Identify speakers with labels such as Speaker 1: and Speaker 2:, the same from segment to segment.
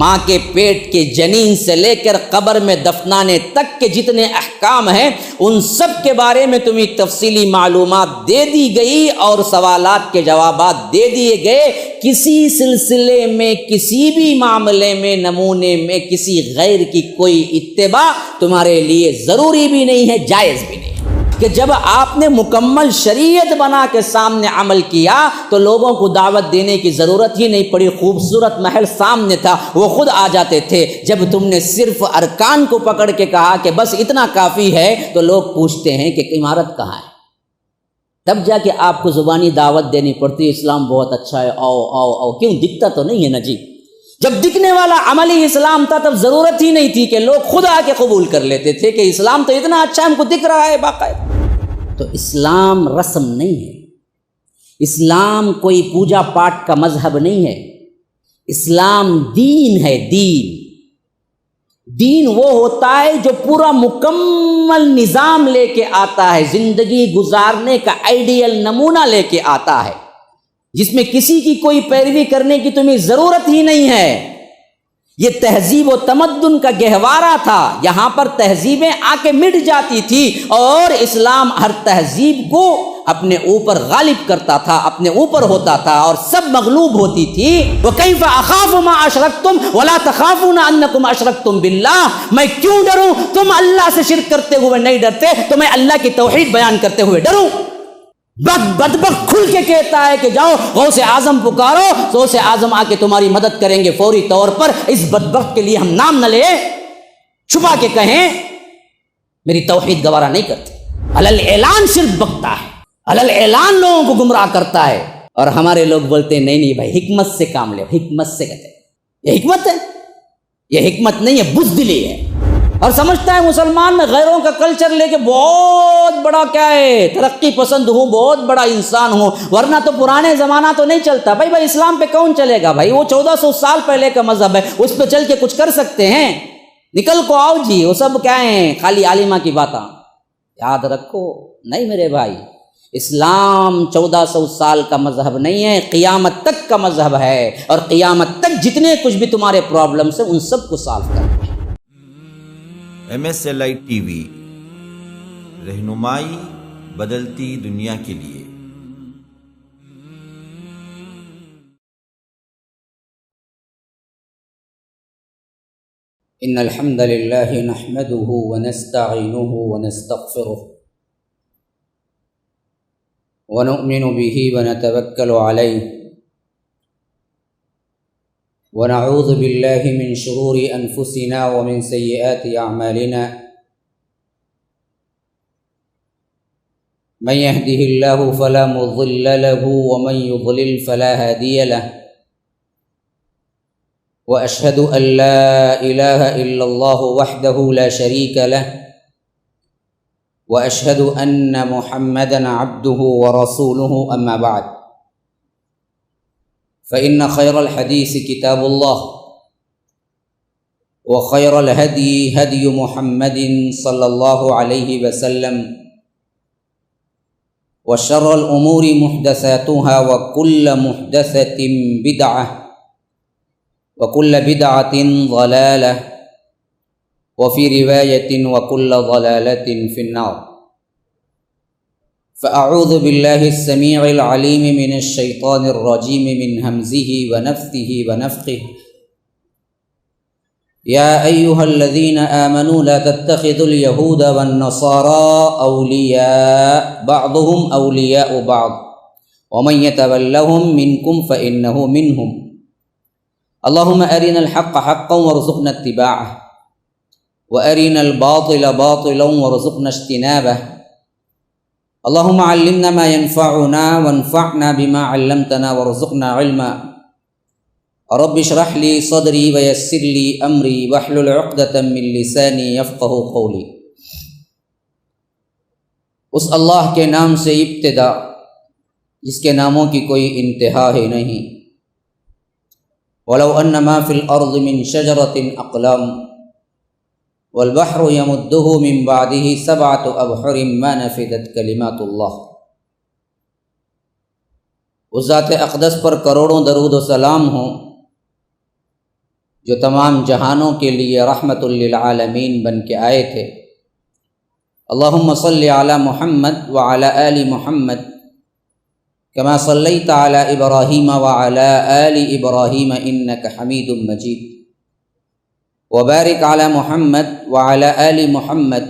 Speaker 1: ماں کے پیٹ کے جنین سے لے کر قبر میں دفنانے تک کے جتنے احکام ہیں ان سب کے بارے میں تمہیں تفصیلی معلومات دے دی گئی اور سوالات کے جوابات دے دیے گئے۔ کسی سلسلے میں، کسی بھی معاملے میں، نمونے میں کسی غیر کی کوئی اتباع تمہارے لیے ضروری بھی نہیں ہے، جائز بھی نہیں ہے، کہ جب آپ نے مکمل شریعت بنا کے سامنے عمل کیا تو لوگوں کو دعوت دینے کی ضرورت ہی نہیں پڑی، خوبصورت محل سامنے تھا، وہ خود آ جاتے تھے۔ جب تم نے صرف ارکان کو پکڑ کے کہا کہ بس اتنا کافی ہے تو لوگ پوچھتے ہیں کہ عمارت کہاں ہے، تب جا کے آپ کو زبانی دعوت دینی پڑتی ہے، اسلام بہت اچھا ہے، آؤ آؤ آؤ۔ کیوں؟ دکھتا تو نہیں ہے نا جی۔ جب دکھنے والا عملی اسلام تھا تب ضرورت ہی نہیں تھی کہ لوگ خود آ کے قبول کر لیتے تھے کہ اسلام تو اتنا اچھا ہم کو دکھ رہا ہے باقاعدہ۔ تو اسلام رسم نہیں ہے، اسلام کوئی پوجا پاٹ کا مذہب نہیں ہے، اسلام دین ہے۔ دین وہ ہوتا ہے جو پورا مکمل نظام لے کے آتا ہے، زندگی گزارنے کا آئیڈیل نمونہ لے کے آتا ہے، جس میں کسی کی کوئی پیروی کرنے کی تمہیں ضرورت ہی نہیں ہے۔ یہ تہذیب و تمدن کا گہوارہ تھا، یہاں پر تہذیبیں آ کے مٹ جاتی تھی اور اسلام ہر تہذیب کو اپنے اوپر غالب کرتا تھا، اپنے اوپر ہوتا تھا اور سب مغلوب ہوتی تھی۔ وَكَيْفَ أَخَافُ مَا أَشْرَكْتُمْ وَلَا تَخَافُونَ أَنَّكُمْ أَشْرَكْتُمْ بِاللَّهِ، میں کیوں ڈروں؟ تم اللہ سے شرک کرتے ہوئے نہیں ڈرتے تو میں اللہ کی توحید بیان کرتے ہوئے ڈروں؟ بدبخت کھل کے کہتا ہے کہ جاؤ غوث اعظم پکارو، غوث اعظم آ کے تمہاری مدد کریں گے فوری طور پر۔ اس بدبخت کے لیے ہم نام نہ لیں، چھپا کے کہیں میری توحید گوارا نہیں کرتی۔ علل اعلان شرک بکتا ہے، علل اعلان لوگوں کو گمراہ کرتا ہے، اور ہمارے لوگ بولتے ہیں نہیں بھائی حکمت سے کام لے، حکمت سے کہتے ہیں یہ حکمت ہے، یہ حکمت نہیں ہے، بزدلی ہے۔ اور سمجھتا ہے مسلمان میں غیروں کا کلچر لے کے بہت بڑا کیا ہے، ترقی پسند ہوں، بہت بڑا انسان ہوں، ورنہ تو پرانے زمانہ تو نہیں چلتا۔ بھائی اسلام پہ کون چلے گا؟ بھائی وہ 1400 سال پہلے کا مذہب ہے، اس پہ چل کے کچھ کر سکتے ہیں؟ نکل کو آؤ جی، وہ سب کیا ہیں، خالی عالمہ کی باتاں۔ یاد رکھو نہیں میرے بھائی، اسلام 1400 سال کا مذہب نہیں ہے، قیامت تک کا مذہب ہے، اور قیامت تک جتنے کچھ بھی تمہارے پرابلمس ہیں ان سب کو سالو کرنا ہے۔
Speaker 2: MSLI TV، رہنمائی بدلتی دنیا کے لیے۔
Speaker 1: ان الحمد للہ نحمده ونستعینه ونستغفره ونؤمن به ونتوکل علیہ ونعوذ باللہ من شرور انفسنا ومن سیئات اعمالنا، من يهده اللہ فلا مضل له ومن يضلل فلا هادی له، واشهد ان لا الہ الا اللہ وحدہ لا شریک له، واشهد ان محمدا عبده ورسوله، اما بعد فإن خير الحديث كتاب الله، وخير الهدي هدي محمد صلى الله عليه وسلم، وشر الأمور محدثاتها وكل محدثة بدعة وكل بدعة ضلالة، وفي رواية وكل ضلالة في النار۔ فأعوذ بالله السميع العليم من الشيطان الرجيم من همزه ونفثه ونفخه، يا أيها الذين آمنوا لا تتخذوا اليهود والنصارى أولياء بعضهم أولياء بعض ومن يتولهم منكم فإنه منهم، اللهم أرنا الحق حقا وارزقنا اتباعه وأرنا الباطل باطلا وارزقنا اجتنابه، اللهم علمنا ما ينفعنا وانفعنا بما علمتنا وارزقنا علما، رب اشرح لي صدري ويسر لي امري واحلل عقدة من لساني يفقهوا قولي۔ اس اللہ کے نام سے ابتدا جس کے ناموں کی کوئی انتہا ہی نہیں۔ ولو ان ما في الارض من شجرة اقلام والبحر يمده من بعده 7 أبحر ما نفدت كلمات اللہ۔ اس ذات اقدس پر کروڑوں درود و سلام ہوں جو تمام جہانوں کے لیے رحمت للعالمین بن کے آئے تھے۔ اللہم صلی علی محمد وعلی آل محمد کما صلیت علی ابراہیم وعلی آل ابراہیم انک حمید مجید، وبارک علی محمد وعلی آل محمد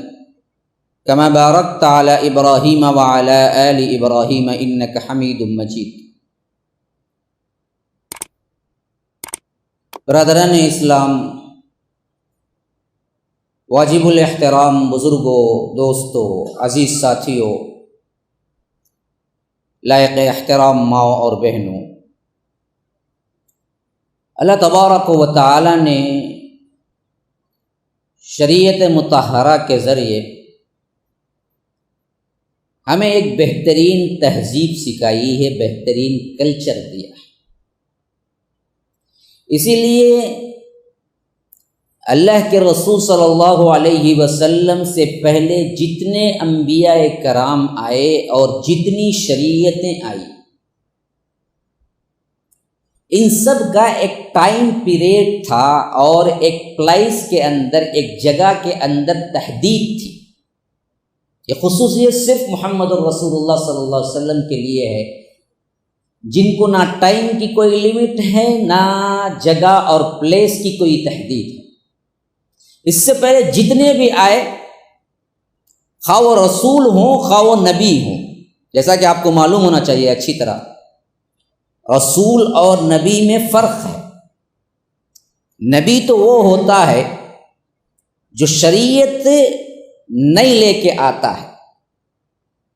Speaker 1: کما بارکت علی ابراہیم وعلی آل ابراہیم انک حمید مجید۔ برادران اسلام، واجب الاحترام بزرگوں، دوستوں، عزیز ساتھیوں، لائق احترام ماؤں اور بہنوں، اللہ تبارک و تعالی نے شریعت مطہرہ کے ذریعے ہمیں ایک بہترین تہذیب سکھائی ہے، بہترین کلچر دیا ہے۔ اسی لیے اللہ کے رسول صلی اللہ علیہ وسلم سے پہلے جتنے انبیاء کرام آئے اور جتنی شریعتیں آئی، ان سب کا ایک ٹائم پیریڈ تھا اور ایک پلیس کے اندر، ایک جگہ کے اندر تحدید تھی۔ یہ خصوصیت صرف محمد الرسول اللہ صلی اللہ علیہ وسلم کے لیے ہے، جن کو نہ ٹائم کی کوئی لیمٹ ہے، نہ جگہ اور پلیس کی کوئی تحدید ہے۔ اس سے پہلے جتنے بھی آئے، خواہ وہ رسول ہوں خواہ وہ نبی ہوں، جیسا کہ آپ کو معلوم ہونا چاہیے اچھی طرح، رسول اور نبی میں فرق ہے۔ نبی تو وہ ہوتا ہے جو شریعت نہیں لے کے آتا ہے،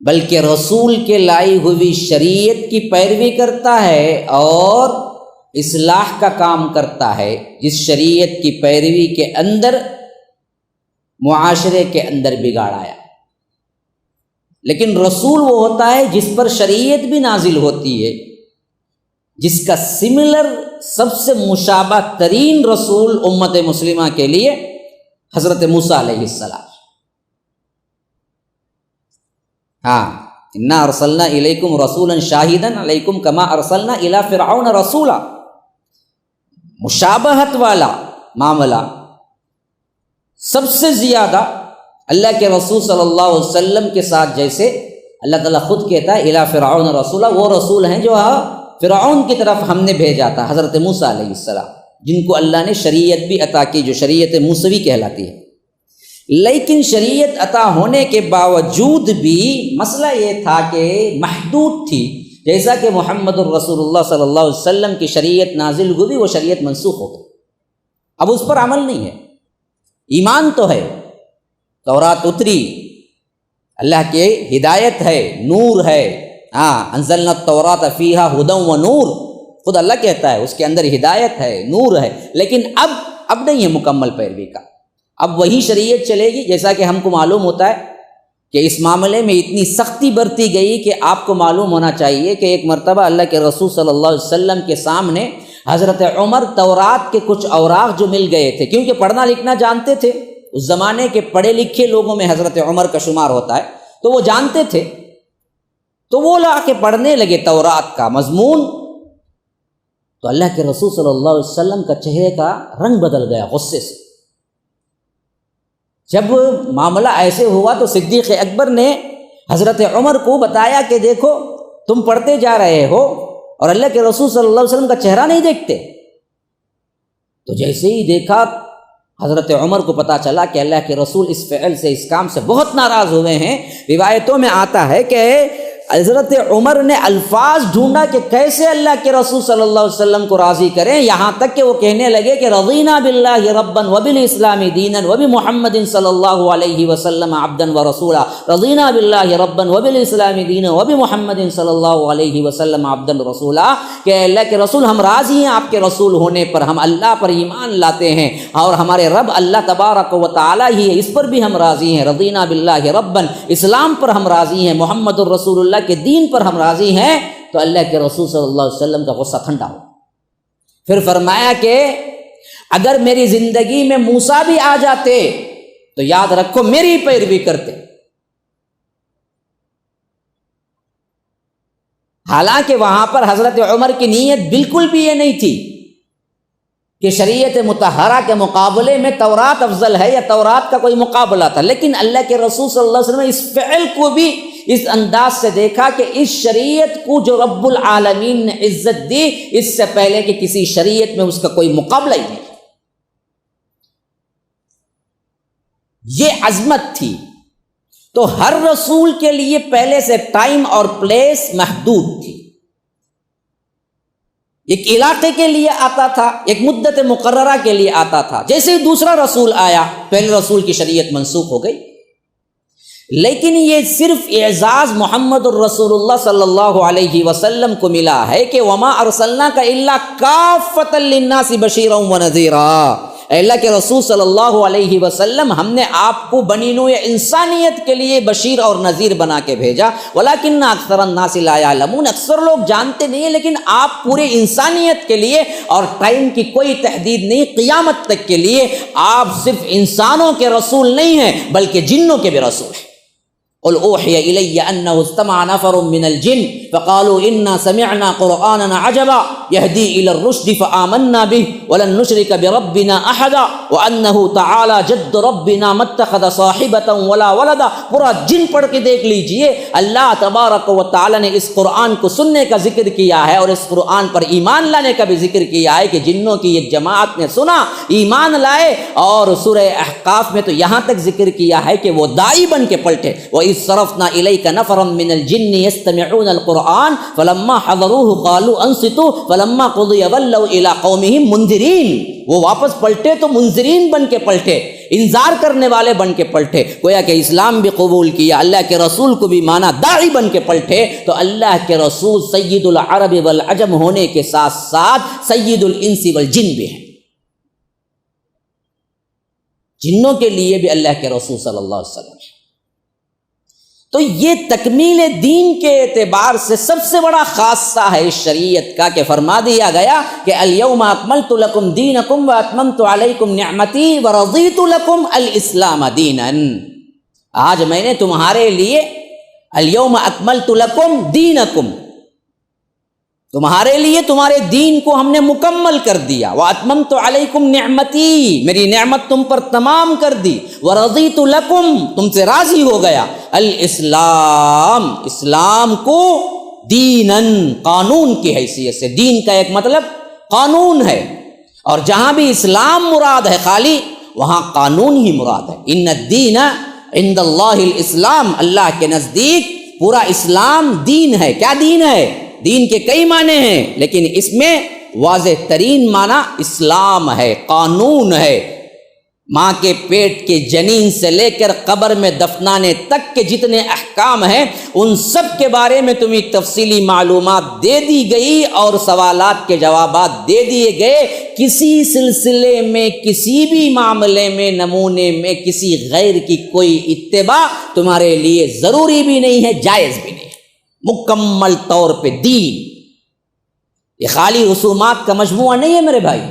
Speaker 1: بلکہ رسول کے لائی ہوئی شریعت کی پیروی کرتا ہے اور اصلاح کا کام کرتا ہے، جس شریعت کی پیروی کے اندر معاشرے کے اندر بگاڑ آیا۔ لیکن رسول وہ ہوتا ہے جس پر شریعت بھی نازل ہوتی ہے، جس کا سملر سب سے مشابہ ترین رسول امت مسلمہ کے لیے حضرت موسیٰ علیہ السلام۔ ہاں، انا ارسلنا الیکم رسولا شاہدا علیکم کما ارسلنا الی فرعون رسولا، مشابہت والا معاملہ سب سے زیادہ اللہ کے رسول صلی اللہ علیہ وسلم کے ساتھ، جیسے اللہ تعالیٰ خود کہتا ہے الی فرعون رسولا، وہ رسول ہیں جو فرعون کی طرف ہم نے بھیجا تھا، حضرت موسیٰ علیہ السلام، جن کو اللہ نے شریعت بھی عطا کی جو شریعت موسوی کہلاتی ہے۔ لیکن شریعت عطا ہونے کے باوجود بھی مسئلہ یہ تھا کہ محدود تھی، جیسا کہ محمد الرسول اللہ صلی اللہ علیہ وسلم کی شریعت نازل ہوئی، وہ شریعت منسوخ ہو گئی، اب اس پر عمل نہیں ہے۔ ایمان تو ہے، تورات اتری، اللہ کی ہدایت ہے، نور ہے، انزلنا التوراۃ فیہا ھدی و نور، خود اللہ کہتا ہے اس کے اندر ہدایت ہے، نور ہے، لیکن اب نہیں ہے مکمل پیروی کا۔ اب وہی شریعت چلے گی، جیسا کہ ہم کو معلوم ہوتا ہے کہ اس معاملے میں اتنی سختی برتی گئی کہ آپ کو معلوم ہونا چاہیے کہ ایک مرتبہ اللہ کے رسول صلی اللہ علیہ وسلم کے سامنے حضرت عمر تورات کے کچھ اوراق جو مل گئے تھے، کیونکہ پڑھنا لکھنا جانتے تھے، اس زمانے کے پڑھے لکھے لوگوں میں حضرت عمر کا شمار ہوتا ہے، تو وہ جانتے تھے، تو وہ لا کے پڑھنے لگے تورات کا مضمون، تو اللہ کے رسول صلی اللہ علیہ وسلم کا چہرے کا رنگ بدل گیا غصے سے۔ جب معاملہ ایسے ہوا تو صدیق اکبر نے حضرت عمر کو بتایا کہ دیکھو تم پڑھتے جا رہے ہو اور اللہ کے رسول صلی اللہ علیہ وسلم کا چہرہ نہیں دیکھتے۔ تو جیسے ہی دیکھا حضرت عمر کو پتہ چلا کہ اللہ کے رسول اس فعل سے، اس کام سے بہت ناراض ہوئے ہیں۔ روایتوں میں آتا ہے کہ حضرت عمر نے الفاظ ڈھونڈا کہ کیسے اللہ کے رسول صلی اللہ علیہ وسلم کو راضی کریں، یہاں تک کہ وہ کہنے لگے کہ رضینا باللہ ربا وبالاسلام دینا وبمحمد صلی اللہ علیہ وسلم عبدا ورسولا، رضینا باللہ ربا وبالاسلام دینا وبمحمد صلی اللہ علیہ وسلم عبدا رسولا، کہ اللہ کے رسول ہم راضی ہیں آپ کے رسول ہونے پر، ہم اللہ پر ایمان لاتے ہیں اور ہمارے رب اللہ تبارک و تعالی ہی ہے، اس پر بھی ہم راضی ہیں، رضینا باللہ ربا، اسلام پر ہم راضی ہیں، محمد الرسول اللہ کے دین پر ہم راضی ہیں۔ تو اللہ کے رسول صلی اللہ علیہ وسلم کا غصہ ٹھنڈا ہو، پھر فرمایا کہ اگر میری زندگی میں موسیٰ بھی آ جاتے تو یاد رکھو میری پیروی کرتے۔ حالانکہ وہاں پر حضرت عمر کی نیت بالکل بھی یہ نہیں تھی کہ شریعت مطہرہ کے مقابلے میں تورات افضل ہے یا تورات کا کوئی مقابلہ تھا، لیکن اللہ کے رسول صلی اللہ علیہ وسلم نے اس فعل کو بھی اس انداز سے دیکھا کہ اس شریعت کو جو رب العالمین نے عزت دی، اس سے پہلے کہ کسی شریعت میں اس کا کوئی مقابلہ ہی نہیں۔ یہ عظمت تھی۔ تو ہر رسول کے لیے پہلے سے ٹائم اور پلیس محدود تھی، ایک علاقے کے لیے آتا تھا، ایک مدت مقررہ کے لیے آتا تھا۔ جیسے ہی دوسرا رسول آیا، پہلے رسول کی شریعت منسوخ ہو گئی۔ لیکن یہ صرف اعزاز محمد الرسول اللہ صلی اللہ علیہ وسلم کو ملا ہے کہ وما ارسلناک الا کافۃ للناس بشیرا ونذیرا، اے اللہ کے رسول صلی اللہ علیہ وسلم، ہم نے آپ کو بنی نوع انسانیت کے لیے بشیر اور نذیر بنا کے بھیجا، ولکن اکثر الناس لا یعلمون، اکثر لوگ جانتے نہیں ہیں، لیکن آپ پورے انسانیت کے لیے، اور ٹائم کی کوئی تحدید نہیں، قیامت تک کے لیے آپ صرف انسانوں کے رسول نہیں ہیں بلکہ جنوں کے بھی رسول ہیں۔ قل اوحی الی انہ استمع نفر من الجن فقالوا انا سمعنا قرآنا عجبا یہدی الی الرشد فآمنا به ولن نشرک بربنا احدا وانہ تعالی جد ربنا ما اتخذ صاحبۃ ولا ولدا۔ پورا جن پڑھ کے دیکھ لیجئے، اللہ تبارک و تعالی نے اس قرآن کو سننے کا ذکر کیا ہے اور اس قرآن پر ایمان لانے کا بھی ذکر کیا ہے کہ جنوں کی ایک جماعت نے سنا، ایمان لائے، اور سورہ احقاف میں تو یہاں تک ذکر کیا ہے کہ وہ داعی بن کے پلٹے۔ وَإِذْ صَرَفْنَا إِلَيْكَ نَفَرًا مِّنَ الْجِنِّ يَسْتَمِعُونَ الْقُرْآنَ فَلَمَّا حَضَرُوهُ قَالُوا أَنصِتُوا فَلَمَّا قُضِيَ وَلَّوْا إِلَىٰ قَوْمِهِمْ مُنذِرِينَ، وہ واپس پلٹے تو منذرین بن کے پلٹے، انذار کرنے والے بن کے پلٹے۔ گویا کہ اسلام بھی قبول کیا، اللہ کے رسول کو بھی مانا، داعی بن کے پلٹے۔ تو اللہ کے رسول سید العرب والعجم ہونے کے ساتھ ساتھ سید الانس والجن بھی ہیں، جنوں کے لیے بھی اللہ کے رسول صلی اللہ علیہ وسلم ہے۔ تو یہ تکمیل دین کے اعتبار سے سب سے بڑا خاصہ ہے اس شریعت کا کہ فرما دیا گیا کہ الیوم اکملت لکم دینکم واتممت علیکم نعمتی ورضیت لکم الاسلام دینا، آج میں نے تمہارے لیے الیوم اکملت لکم دینکم، تمہارے لیے تمہارے دین کو ہم نے مکمل کر دیا، واتممت علیکم نعمتی، میری نعمت تم پر تمام کر دی، ورضیت لکم، تم سے راضی ہو گیا، الاسلام، اسلام کو دینن، قانون کی حیثیت سے۔ دین کا ایک مطلب قانون ہے، اور جہاں بھی اسلام مراد ہے خالی وہاں قانون ہی مراد ہے۔ ان الدین عند اللہ الاسلام، اللہ کے نزدیک پورا اسلام دین ہے۔ کیا دین ہے؟ دین کے کئی معنی ہیں، لیکن اس میں واضح ترین معنی اسلام ہے، قانون ہے۔ ماں کے پیٹ کے جنین سے لے کر قبر میں دفنانے تک کے جتنے احکام ہیں ان سب کے بارے میں تمہیں تفصیلی معلومات دے دی گئی اور سوالات کے جوابات دے دیے گئے۔ کسی سلسلے میں، کسی بھی معاملے میں، نمونے میں کسی غیر کی کوئی اتباع تمہارے لیے ضروری بھی نہیں ہے، جائز بھی نہیں ہے، مکمل طور پہ دین۔ یہ خالی رسومات کا مجموعہ نہیں ہے میرے بھائی،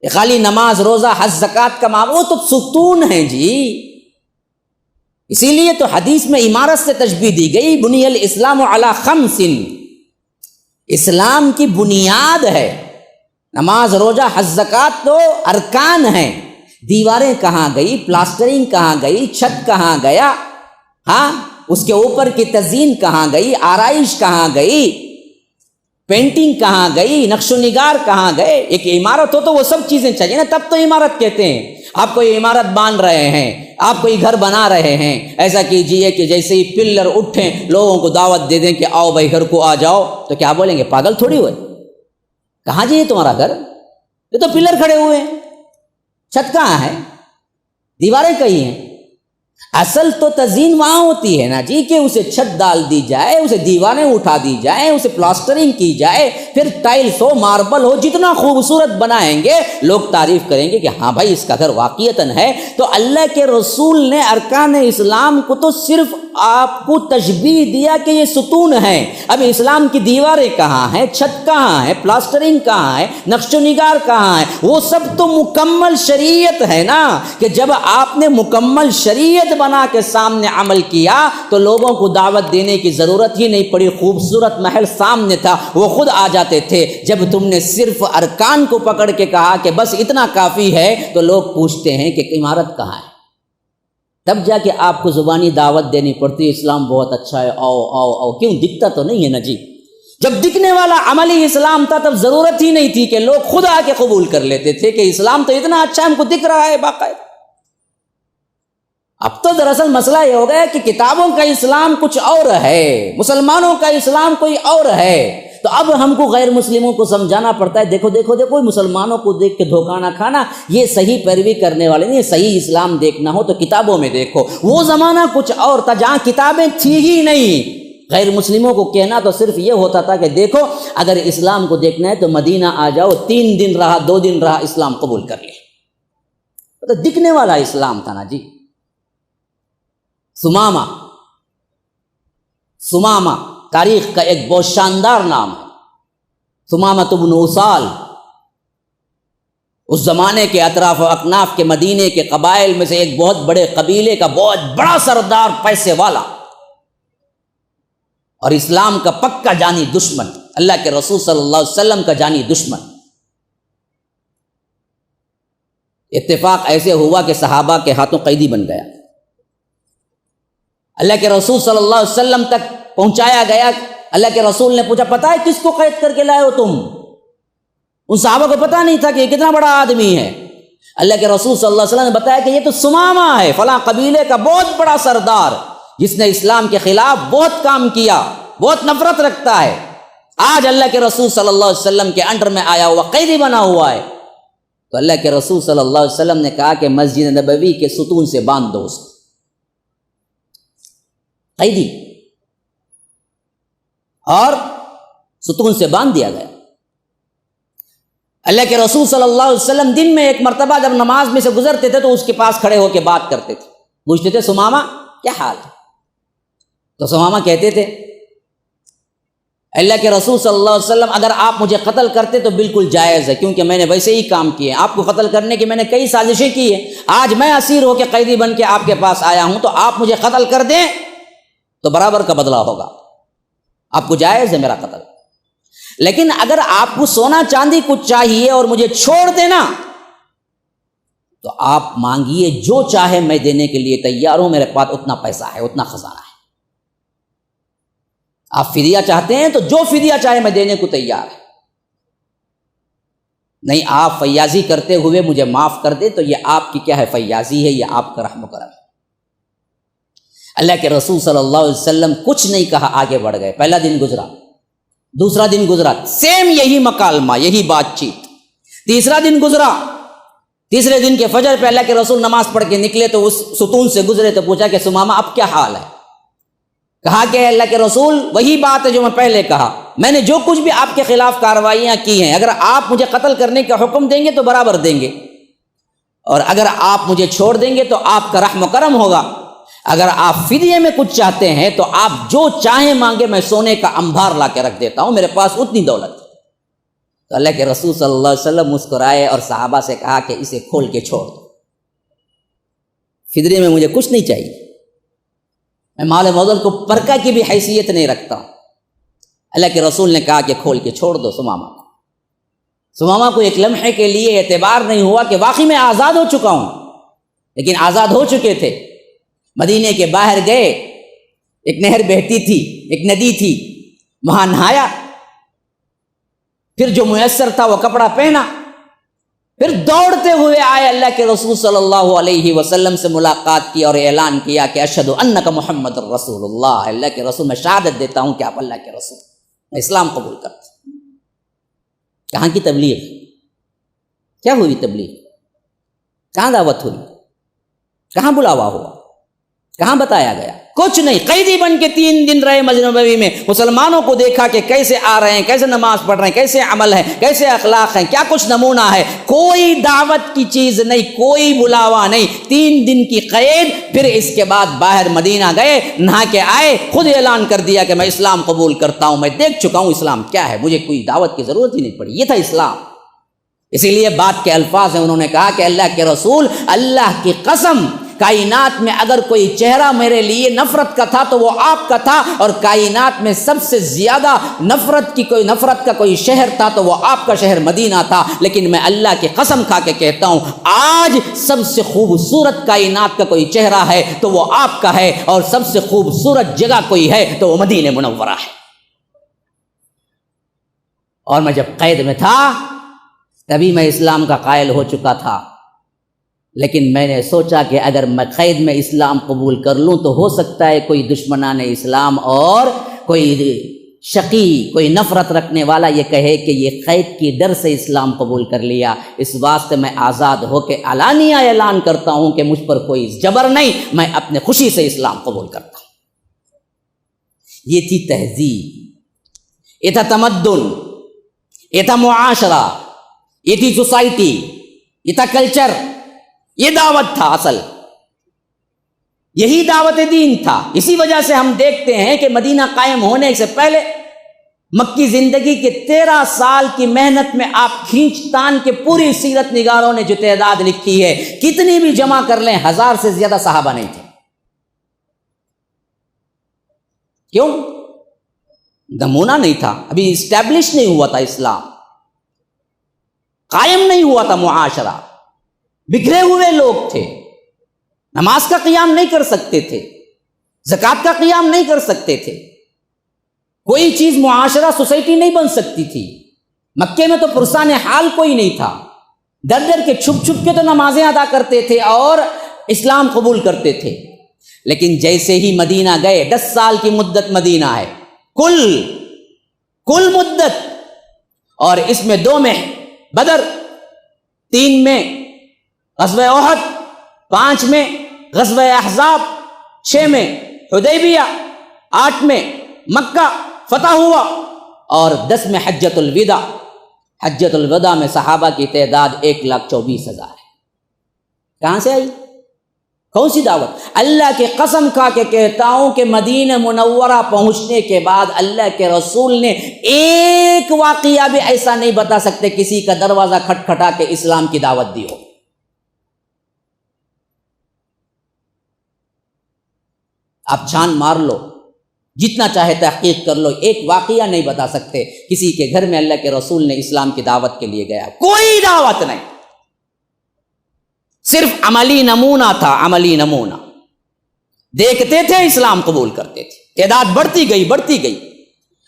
Speaker 1: یہ خالی نماز، روزہ، حج، زکوٰۃ کا معاملہ، وہ تو ستون ہیں جی۔ اسی لیے تو حدیث میں عمارت سے تشبیہ دی گئی، بنی الاسلام علی خمس، اسلام کی بنیاد ہے۔ نماز، روزہ، حج، زکوٰۃ تو ارکان ہیں، دیواریں کہاں گئی، پلاسٹرنگ کہاں گئی، چھت کہاں گیا، ہاں اس کے اوپر کی تزئین کہاں گئی، آرائش کہاں گئی، پینٹنگ کہاں گئی، نقش و نگار کہاں گئے؟ ایک عمارت ہو تو وہ سب چیزیں چاہیے نا، تب تو عمارت کہتے ہیں۔ آپ کوئی عمارت باندھ رہے ہیں، آپ کوئی گھر بنا رہے ہیں، ایسا کیجئے کہ جیسے ہی پلر اٹھیں لوگوں کو دعوت دے دیں کہ آؤ بھائی گھر کو آ جاؤ، تو کیا بولیں گے؟ پاگل تھوڑی ہوئے، کہاں جی ہے تمہارا گھر؟ یہ تو پلر کھڑے ہوئے ہیں، چھت کہاں ہے، دیواریں کہیں ہیں؟ اصل تو تزئین وہاں ہوتی ہے نا جی، کہ اسے چھت ڈال دی جائے، اسے دیواریں اٹھا دی جائیں، اسے پلاسٹرنگ کی جائے، پھر ٹائلز ہو، ماربل ہو، جتنا خوبصورت بنائیں گے لوگ تعریف کریں گے کہ ہاں بھائی اس کا گھر واقعتاً ہے۔ تو اللہ کے رسول نے ارکان اسلام کو تو صرف آپ کو تشبیہ دیا کہ یہ ستون ہیں. اب اسلام کی دیواریں کہاں ہیں، چھت کہاں ہے، پلاسٹرنگ کہاں ہے، نقش و نگار کہاں ہے؟ وہ سب تو مکمل شریعت ہے نا، کہ جب آپ نے مکمل شریعت بنا کے سامنے عمل کیا تو لوگوں کو دعوت دینے کی ضرورت ہی نہیں پڑی. خوبصورت محل سامنے تھا، وہ خود آ جاتے تھے. جب تم نے صرف ارکان کو پکڑ کے کہا کہ بس اتنا کافی ہے تو لوگ پوچھتے ہیں کہ عمارت کہاں ہے. تب جا کے آپ کو زبانی دعوت دینی پڑتی ہے اسلام بہت اچھا ہے، آؤ آؤ آؤ. کیوں؟ دکھتا تو نہیں ہے نا جی. جب دکھنے والا عملی اسلام تھا تب ضرورت ہی نہیں تھی کہ لوگ خود آ کے قبول کر لیتے تھے کہ اسلام تو اتنا اچھا ہم کو دکھ رہا ہے باقاعدہ. اب تو دراصل مسئلہ یہ ہو گیا کہ کتابوں کا اسلام کچھ اور ہے، مسلمانوں کا اسلام کوئی اور ہے. تو اب ہم کو غیر مسلموں کو سمجھانا پڑتا ہے دیکھو دیکھو دیکھو مسلمانوں کو دیکھ کے دھوکہ نہ کھانا، یہ صحیح پیروی کرنے والے نہیں. صحیح اسلام دیکھنا ہو تو کتابوں میں دیکھو. وہ زمانہ کچھ اور تھا جہاں کتابیں تھی ہی نہیں. غیر مسلموں کو کہنا تو صرف یہ ہوتا تھا کہ دیکھو اگر اسلام کو دیکھنا ہے تو مدینہ آ جاؤ، 3 دن رہا 2 دن رہا اسلام قبول کر لے. تو دکھنے والا اسلام تھا نا جی. ثمامہ تاریخ کا ایک بہت شاندار نام ہے. ثمامہ بن اسال اس زمانے کے اطراف و اکناف کے مدینے کے قبائل میں سے ایک بہت بڑے قبیلے کا بہت بڑا سردار، پیسے والا اور اسلام کا پکا جانی دشمن، اللہ کے رسول صلی اللہ علیہ وسلم کا جانی دشمن. اتفاق ایسے ہوا کہ صحابہ کے ہاتھوں قیدی بن گیا. اللہ کے رسول صلی اللہ علیہ وسلم تک پہنچایا گیا. اللہ کے رسول نے پوچھا پتہ ہے کس کو قید کر کے لائے ہو تم؟ ان صحابہ کو پتہ نہیں تھا کہ یہ کتنا بڑا آدمی ہے. اللہ کے رسول صلی اللہ علیہ وسلم نے بتایا کہ یہ تو ثمامہ ہے، فلاں قبیلے کا بہت بڑا سردار جس نے اسلام کے خلاف بہت کام کیا، بہت نفرت رکھتا ہے. آج اللہ کے رسول صلی اللہ علیہ وسلم کے انڈر میں آیا ہوا، قیدی بنا ہوا ہے. تو اللہ کے رسول صلی اللہ علیہ وسلم نے کہا کہ مسجد نبوی کے ستون سے باندھ دو اسے. قیدی اور ستون سے باندھ دیا گیا. اللہ کے رسول صلی اللہ علیہ وسلم دن میں ایک مرتبہ جب نماز میں سے گزرتے تھے تو اس کے پاس کھڑے ہو کے بات کرتے تھے. پوچھتے تھے ثمامہ کیا حال ہے؟ تو ثمامہ کہتے تھے اللہ کے رسول صلی اللہ علیہ وسلم اگر آپ مجھے قتل کرتے تو بالکل جائز ہے، کیونکہ میں نے ویسے ہی کام کیے. آپ کو قتل کرنے کی میں نے کئی سازشیں کی ہیں. آج میں اسیر ہو کے قیدی بن کے آپ کے پاس آیا ہوں تو آپ مجھے قتل کر دیں تو برابر کا بدلہ ہوگا. آپ کو جائز ہے میرا قتل. لیکن اگر آپ کو سونا چاندی کچھ چاہیے اور مجھے چھوڑ دینا تو آپ مانگیے جو چاہے میں دینے کے لیے تیار ہوں. میرے پاس اتنا پیسہ ہے، اتنا خزانہ ہے. آپ فدیہ چاہتے ہیں تو جو فدیہ چاہے میں دینے کو تیار ہے. نہیں آپ فیاضی کرتے ہوئے مجھے معاف کر دے تو یہ آپ کی کیا ہے؟ فیاضی ہے، یہ آپ کا رحم و کرم ہے. اللہ کے رسول صلی اللہ علیہ وسلم کچھ نہیں کہا، آگے بڑھ گئے. پہلا دن گزرا، دوسرا دن گزرا، سیم یہی مکالمہ، یہی بات چیت. تیسرا دن گزرا، تیسرے دن کے فجر پہ اللہ کے رسول نماز پڑھ کے نکلے تو اس ستون سے گزرے تو پوچھا کہ ثمامہ اب کیا حال ہے؟ کہا کہ اللہ کے رسول وہی بات ہے جو میں پہلے کہا، میں نے جو کچھ بھی آپ کے خلاف کارروائیاں کی ہیں، اگر آپ مجھے قتل کرنے کا حکم دیں گے تو برابر دیں گے، اور اگر آپ مجھے چھوڑ دیں گے تو آپ کا رحم و کرم ہوگا. اگر آپ فدیے میں کچھ چاہتے ہیں تو آپ جو چاہیں مانگے، میں سونے کا انبار لا کے رکھ دیتا ہوں، میرے پاس اتنی دولت ہے. تو اللہ کے رسول صلی اللہ علیہ وسلم مسکرائے اور صحابہ سے کہا کہ اسے کھول کے چھوڑ دو. فدیے میں مجھے کچھ نہیں چاہیے، میں مال موضوع کو پرکا کی بھی حیثیت نہیں رکھتا ہوں. اللہ کے رسول نے کہا کہ کھول کے چھوڑ دو ثمامہ کو. ثمامہ کو ایک لمحے کے لیے اعتبار نہیں ہوا کہ واقعی میں آزاد ہو چکا ہوں، لیکن آزاد ہو چکے تھے. مدینے کے باہر گئے، ایک نہر بہتی تھی، ایک ندی تھی، وہاں نہایا، پھر جو میسر تھا وہ کپڑا پہنا، پھر دوڑتے ہوئے آئے، اللہ کے رسول صلی اللہ علیہ وسلم سے ملاقات کی اور اعلان کیا کہ اشہد انک محمد رسول اللہ. اللہ کے رسول، میں شہادت دیتا ہوں کہ آپ اللہ کے رسول، میں اسلام قبول کرتا ہوں. کہاں کی تبلیغ؟ کیا ہوئی تبلیغ؟ کہاں دعوت ہوئی؟ کہاں بلاوا ہوا؟ کہاں بتایا گیا؟ کچھ نہیں. قیدی بن کے 3 دن رہے مسجد نبوی میں، مسلمانوں کو دیکھا کہ کیسے آ رہے ہیں، کیسے نماز پڑھ رہے ہیں، کیسے عمل ہے، کیسے اخلاق ہیں، کیا کچھ نمونہ ہے. کوئی دعوت کی چیز نہیں، کوئی بلاوا نہیں. 3 دن کی قید. پھر اس کے بعد باہر مدینہ گئے، نہا کے آئے، خود اعلان کر دیا کہ میں اسلام قبول کرتا ہوں، میں دیکھ چکا ہوں اسلام کیا ہے، مجھے کوئی دعوت کی ضرورت ہی نہیں پڑی. یہ تھا اسلام. اسی لیے بات کے الفاظ ہیں، انہوں نے کہا کہ اللہ کے رسول، اللہ کی قسم، کائنات میں اگر کوئی چہرہ میرے لیے نفرت کا تھا تو وہ آپ کا تھا، اور کائنات میں سب سے زیادہ نفرت کا کوئی شہر تھا تو وہ آپ کا شہر مدینہ تھا. لیکن میں اللہ کی قسم کھا کے کہتا ہوں، آج سب سے خوبصورت کائنات کا کوئی چہرہ ہے تو وہ آپ کا ہے، اور سب سے خوبصورت جگہ کوئی ہے تو وہ مدینہ منورہ ہے. اور میں جب قید میں تھا تبھی میں اسلام کا قائل ہو چکا تھا، لیکن میں نے سوچا کہ اگر میں قید میں اسلام قبول کر لوں تو ہو سکتا ہے کوئی دشمنان اسلام اور کوئی شقی، کوئی نفرت رکھنے والا یہ کہے کہ یہ قید کی ڈر سے اسلام قبول کر لیا. اس واسطے میں آزاد ہو کے علانیہ اعلان کرتا ہوں کہ مجھ پر کوئی جبر نہیں، میں اپنے خوشی سے اسلام قبول کرتا ہوں. یہ تھی تہذیب، یہ تھا تمدن، یہ تھا معاشرہ، یہ تھی سوسائٹی، یہ تھا کلچر، یہ دعوت تھا. اصل یہی دعوت دین تھا. اسی وجہ سے ہم دیکھتے ہیں کہ مدینہ قائم ہونے سے پہلے مکی زندگی کے 13 سال کی محنت میں آپ کھینچ تان کے پوری سیرت نگاروں نے جو تعداد لکھی ہے، کتنی بھی جمع کر لیں 1000 سے زیادہ صحابہ نہیں تھے. کیوں؟ نمونہ نہیں تھا، ابھی اسٹیبلش نہیں ہوا تھا اسلام، قائم نہیں ہوا تھا معاشرہ، بکھرے ہوئے لوگ تھے، نماز کا قیام نہیں کر سکتے تھے، زکوٰۃ کا قیام نہیں کر سکتے تھے، کوئی چیز معاشرہ سوسائٹی نہیں بن سکتی تھی. مکے میں تو پرسان حال کوئی نہیں تھا، ڈر ڈر کے چھپ چھپ کے تو نمازیں ادا کرتے تھے اور اسلام قبول کرتے تھے. لیکن جیسے ہی مدینہ گئے، 10 سال کی مدت مدینہ ہے کل مدت، اور اس میں 2 میں بدر، 3 میں غزوہ احد، 5 میں غزوہ احزاب، 6 میں حدیبیہ، 8 میں مکہ فتح ہوا، اور 10 میں حجۃ الوداع. حجۃ الوداع میں صحابہ کی تعداد 1,24,000 ہے. کہاں سے آئی؟ کون سی دعوت؟ اللہ کی قسم کھا کے کہتا ہوں کہ مدینہ منورہ پہنچنے کے بعد اللہ کے رسول نے ایک واقعہ بھی ایسا نہیں بتا سکتے کسی کا دروازہ کھٹکھٹا کے اسلام کی دعوت دی ہو. آپ چھان مار لو، جتنا چاہے تحقیق کر لو، ایک واقعہ نہیں بتا سکتے کسی کے گھر میں اللہ کے رسول نے اسلام کی دعوت کے لیے گیا. کوئی دعوت نہیں، صرف عملی نمونہ تھا. عملی نمونہ دیکھتے تھے، اسلام قبول کرتے تھے. تعداد بڑھتی گئی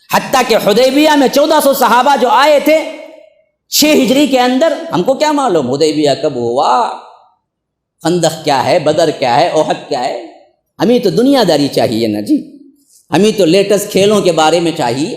Speaker 1: حتیٰ کہ حدیبیہ میں 1400 صحابہ جو آئے تھے 6 ہجری کے اندر. ہم کو کیا معلوم حدیبیہ کب ہوا، خندق کیا ہے، بدر کیا ہے، احد کیا ہے. ہمیں تو دنیا داری چاہیے نا جی، ہمیں تو لیٹسٹ کھیلوں کے بارے میں چاہیے،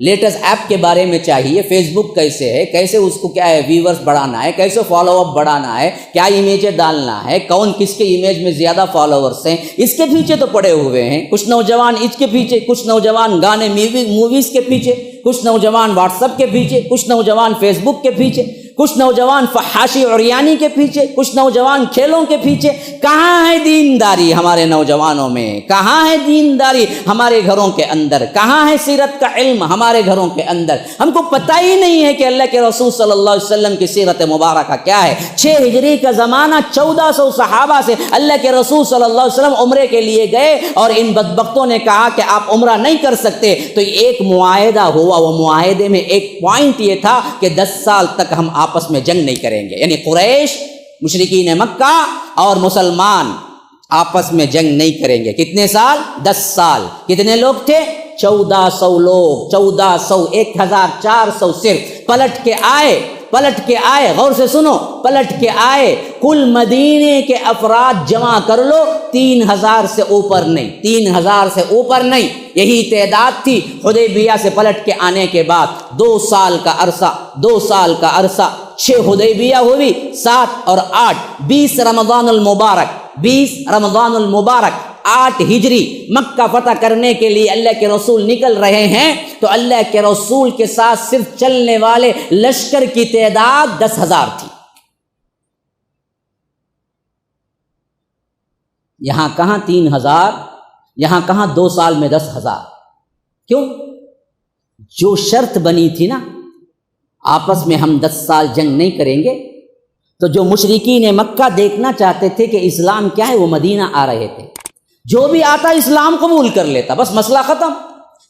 Speaker 1: لیٹسٹ ایپ کے بارے میں چاہیے. فیس بک کیسے ہے، کیسے اس کو کیا ہے ویورز بڑھانا ہے، کیسے فالو اپ بڑھانا ہے، کیا امیجیں ڈالنا ہے، کون کس کے امیج میں زیادہ فالوورس ہیں، اس کے پیچھے تو پڑے ہوئے ہیں. کچھ نوجوان اس کے پیچھے، کچھ نوجوان گانے موویز کے پیچھے، کچھ نوجوان واٹس ایپ کے پیچھے، کچھ نوجوان فیس بک کے پیچھے، کچھ نوجوان فحاشی عریانی کے پیچھے، کچھ نوجوان کھیلوں کے پیچھے. کہاں ہے دینداری ہمارے نوجوانوں میں؟ کہاں ہے دینداری ہمارے گھروں کے اندر؟ کہاں ہے سیرت کا علم ہمارے گھروں کے اندر؟ ہم کو پتہ ہی نہیں ہے کہ اللہ کے رسول صلی اللہ علیہ وسلم کی سیرت مبارکہ کیا ہے. 6 ہجری کا زمانہ، 1400 صحابہ سے اللہ کے رسول صلی اللہ علیہ وسلم عمرے کے لیے گئے، اور ان بدبختوں نے کہا کہ آپ عمرہ نہیں کر سکتے. تو ایک معاہدہ ہوا، وہ معاہدے میں ایک پوائنٹ یہ تھا کہ 10 سال تک ہم آپس میں جنگ نہیں کریں گے. یعنی قریش، مشرکین مکہ اور مسلمان آپس میں جنگ نہیں کریں گے. کتنے سال؟ 10 سال. کتنے لوگ تھے؟ 1400 لوگ. 1400، 1400 صرف. پلٹ کے آئے، غور سے سنو، پلٹ کے آئے. کل مدینے کے افراد جمع کر لو، 3000 سے اوپر نہیں، 3000 سے اوپر نہیں. یہی تعداد تھی. حدیبیہ سے پلٹ کے آنے کے بعد 2 سال کا عرصہ 6 حدیبیہ ہوئی، 7 اور 8 20 رمضان المبارک، 8 ہجری مکہ فتح کرنے کے لیے اللہ کے رسول نکل رہے ہیں تو اللہ کے رسول کے ساتھ صرف چلنے والے لشکر کی تعداد 10,000 تھی۔ یہاں کہاں 3,000، یہاں کہاں 2 سال میں 10,000؟ کیوں؟ جو شرط بنی تھی نا، آپس میں ہم 10 سال جنگ نہیں کریں گے، تو جو مشرکین مکہ دیکھنا چاہتے تھے کہ اسلام کیا ہے، وہ مدینہ آ رہے تھے، جو بھی آتا اسلام قبول کر لیتا، بس مسئلہ ختم۔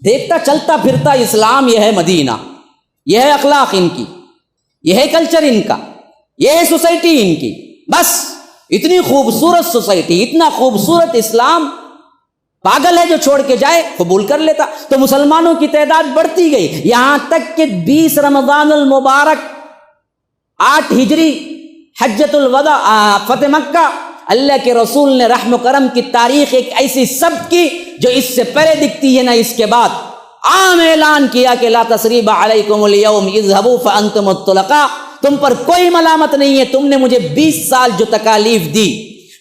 Speaker 1: دیکھتا چلتا پھرتا اسلام، یہ ہے مدینہ، یہ ہے اخلاق ان کی، یہ ہے کلچر ان کا، یہ ہے سوسائٹی ان کی، بس اتنی خوبصورت سوسائٹی، اتنا خوبصورت اسلام، پاگل ہے جو چھوڑ کے جائے، قبول کر لیتا۔ تو مسلمانوں کی تعداد بڑھتی گئی، یہاں تک کہ 20 رمضان المبارک 8 ہجری حجۃ الوداع فتح مکہ، اللہ کے رسول نے رحم و کرم کی تاریخ ایک ایسی سبت کی جو اس سے پہلے دکھتی ہے نہ اس کے بعد۔ عام اعلان کیا کہ لا تثریب علیکم اليوم اذهبوا فانتم الطلقاء، تم پر کوئی ملامت نہیں ہے، تم نے مجھے 20 سال جو تکالیف دی،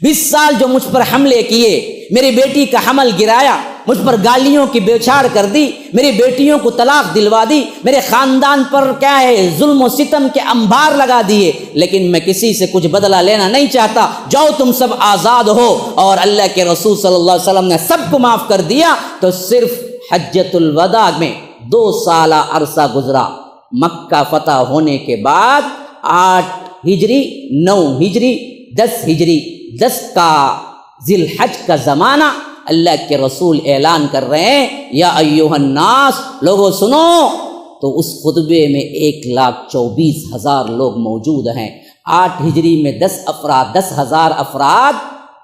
Speaker 1: 20 سال جو مجھ پر حملے کیے، میری بیٹی کا حمل گرایا، مجھ پر گالیوں کی بوچھاڑ کر دی، میری بیٹیوں کو طلاق دلوا دی، میرے خاندان پر کیا ہے ظلم و ستم کے انبار لگا دیے، لیکن میں کسی سے کچھ بدلہ لینا نہیں چاہتا، جاؤ تم سب آزاد ہو۔ اور اللہ کے رسول صلی اللہ علیہ وسلم نے سب کو معاف کر دیا۔ تو صرف حجۃ الوداع میں 2 سالہ عرصہ گزرا، مکہ فتح ہونے کے بعد 8 ہجری 9 ہجری 10 ہجری 10 کا ذی الحج کا زمانہ، اللہ کے رسول اعلان کر رہے ہیں یا ایھا الناس، لوگوں سنو۔ تو اس خطبے میں 1,24,000 لوگ موجود ہیں۔ 8 ہجری میں 10,000 افراد،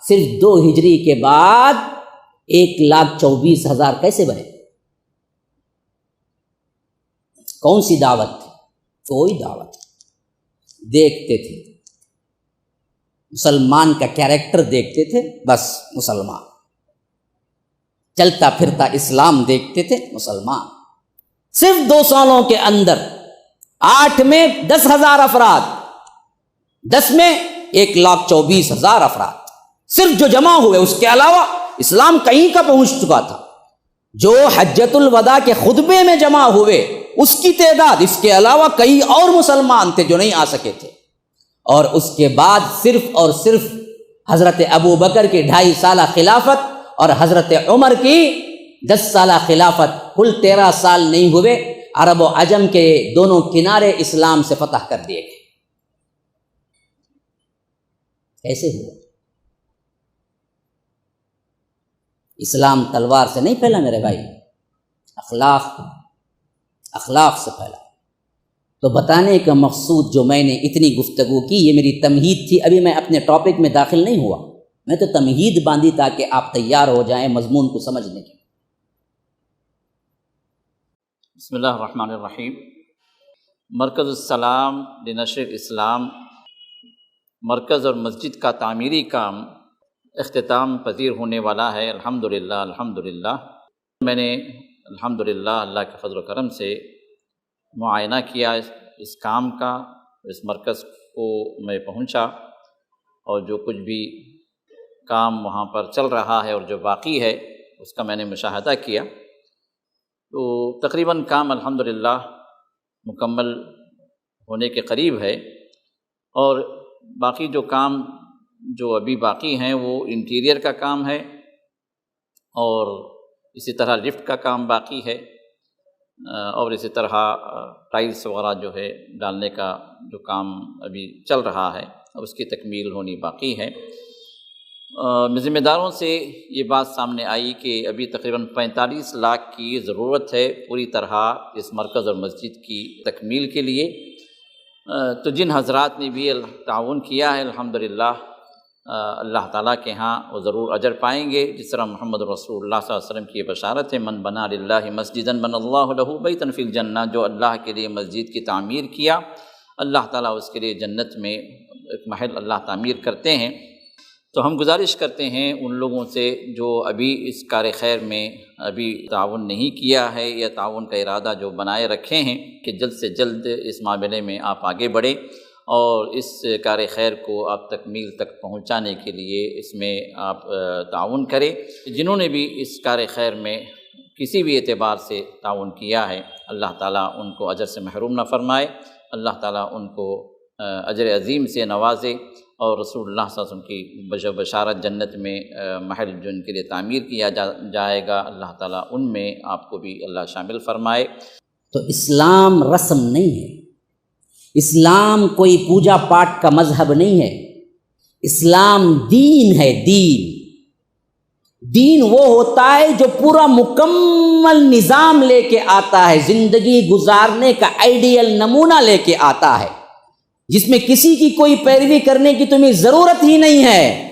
Speaker 1: صرف 2 ہجری کے بعد 1,24,000 کیسے بنے؟ کون سی دعوت تھی؟ کوئی دعوت۔ دیکھتے تھے مسلمان کا کیریکٹر، دیکھتے تھے بس مسلمان، چلتا پھرتا اسلام دیکھتے تھے مسلمان۔ صرف 2 سالوں کے اندر 8 میں 10,000 افراد، 10 میں 1,24,000 افراد صرف جو جمع ہوئے، اس کے علاوہ اسلام کہیں کا پہنچ چکا تھا۔ جو حجۃ الوداع کے خطبے میں جمع ہوئے اس کی تعداد، اس کے علاوہ کئی اور مسلمان تھے جو نہیں آ سکے تھے۔ اور اس کے بعد صرف اور صرف حضرت ابو بکر کی 2.5 سالہ خلافت اور حضرت عمر کی 10 سالہ خلافت، کل 13 سال نہیں ہوئے، عرب و عجم کے دونوں کنارے اسلام سے فتح کر دیے گئے۔ کیسے ہوا؟ اسلام تلوار سے نہیں پھیلا میرے بھائی، اخلاق سے پھیلا۔ تو بتانے کا مقصود جو میں نے اتنی گفتگو کی، یہ میری تمہید تھی، ابھی میں اپنے ٹاپک میں داخل نہیں ہوا، میں تو تمہید باندھی تاکہ آپ تیار ہو جائیں مضمون کو سمجھنے کے۔
Speaker 3: بسم اللہ الرحمن الرحیم۔ مرکز السلام لنشر اسلام، مرکز اور مسجد کا تعمیری کام اختتام پذیر ہونے والا ہے، الحمدللہ۔ میں نے الحمدللہ اللہ کے فضل و کرم سے معائنہ کیا اس کام کا، اس مرکز کو میں پہنچا اور جو کچھ بھی کام وہاں پر چل رہا ہے اور جو باقی ہے اس کا میں نے مشاہدہ کیا، تو تقریباً کام الحمدللہ مکمل ہونے کے قریب ہے۔ اور باقی جو کام جو ابھی باقی ہیں وہ انٹیریئر کا کام ہے، اور اسی طرح لفٹ کا کام باقی ہے، اور اسی طرح ٹائلس وغیرہ جو ہے ڈالنے کا جو کام ابھی چل رہا ہے اس کی تکمیل ہونی باقی ہے۔ ذمہ داروں سے یہ بات سامنے آئی کہ ابھی تقریباً 45 لاکھ کی ضرورت ہے پوری طرح اس مرکز اور مسجد کی تکمیل کے لیے۔ تو جن حضرات نے بھی تعاون کیا ہے الحمدللہ اللہ تعالیٰ کے ہاں وہ ضرور اجر پائیں گے، جس طرح محمد رسول اللہ صلی اللہ علیہ وسلم کی یہ بشارت ہے، من بنا للہ مسجدا بنى اللہ لہ بیتا فی الجنہ، جو اللہ کے لیے مسجد کی تعمیر کیا اللہ تعالیٰ اس کے لیے جنت میں ایک محل اللہ تعمیر کرتے ہیں۔ تو ہم گزارش کرتے ہیں ان لوگوں سے جو ابھی اس کار خیر میں ابھی تعاون نہیں کیا ہے یا تعاون کا ارادہ جو بنائے رکھے ہیں کہ جلد سے جلد اس معاملے میں آپ آگے بڑھیں اور اس کار خیر کو آپ تکمیل تک پہنچانے کے لیے اس میں آپ تعاون کریں۔ جنہوں نے بھی اس کار خیر میں کسی بھی اعتبار سے تعاون کیا ہے، اللہ تعالیٰ ان کو اجر سے محروم نہ فرمائے، اللہ تعالیٰ ان کو اجر عظیم سے نوازے، اور رسول اللہ صلی اللہ علیہ وسلم کی بشارت جنت میں محل جو ان کے لیے تعمیر کیا جائے گا، اللہ تعالیٰ ان میں آپ کو بھی اللہ شامل فرمائے۔
Speaker 1: تو اسلام رسم نہیں ہے، اسلام کوئی پوجا پاٹ کا مذہب نہیں ہے، اسلام دین ہے۔ دین وہ ہوتا ہے جو پورا مکمل نظام لے کے آتا ہے، زندگی گزارنے کا آئیڈیل نمونہ لے کے آتا ہے، جس میں کسی کی کوئی پیروی کرنے کی تمہیں ضرورت ہی نہیں ہے۔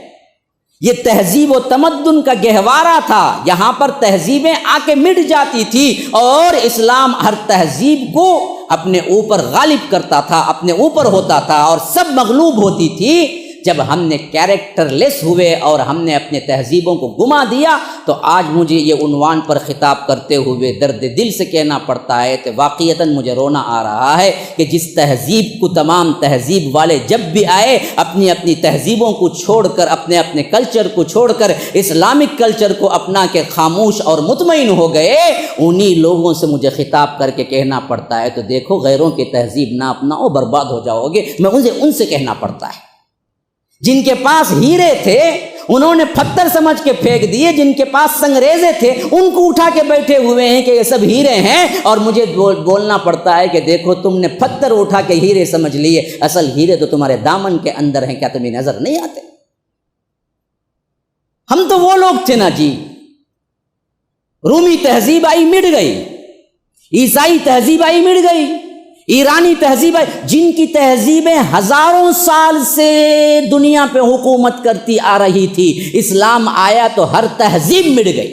Speaker 1: یہ تہذیب و تمدن کا گہوارہ تھا، یہاں پر تہذیبیں آ کے مٹ جاتی تھی، اور اسلام ہر تہذیب کو اپنے اوپر غالب کرتا تھا، اپنے اوپر ہوتا تھا، اور سب مغلوب ہوتی تھی۔ جب ہم نے کیریکٹر لیس ہوئے اور ہم نے اپنے تہذیبوں کو گما دیا، تو آج مجھے یہ عنوان پر خطاب کرتے ہوئے درد دل سے کہنا پڑتا ہے کہ واقعتاً مجھے رونا آ رہا ہے کہ جس تہذیب کو تمام تہذیب والے جب بھی آئے، اپنی اپنی تہذیبوں کو چھوڑ کر، اپنے اپنے کلچر کو چھوڑ کر اسلامک کلچر کو اپنا کے خاموش اور مطمئن ہو گئے، انہی لوگوں سے مجھے خطاب کر کے کہنا پڑتا ہے تو دیکھو غیروں کی تہذیب نہ اپناؤ، برباد ہو جاؤ گے۔ میں ان سے کہنا پڑتا ہے جن کے پاس ہیرے تھے انہوں نے پتھر سمجھ کے پھینک دیے، جن کے پاس سنگریزے تھے ان کو اٹھا کے بیٹھے ہوئے ہیں کہ یہ سب ہیرے ہیں، اور مجھے بولنا پڑتا ہے کہ دیکھو تم نے پتھر اٹھا کے ہیرے سمجھ لیے، اصل ہیرے تو تمہارے دامن کے اندر ہیں، کیا تمہیں نظر نہیں آتے؟ ہم تو وہ لوگ تھے نا جی، رومی تہذیب آئی مٹ گئی، عیسائی تہذیب آئی مٹ گئی، ایرانی تہذیب آئی، جن کی تہذیبیں ہزاروں سال سے دنیا پہ حکومت کرتی آ رہی تھی، اسلام آیا تو ہر تہذیب مٹ گئی،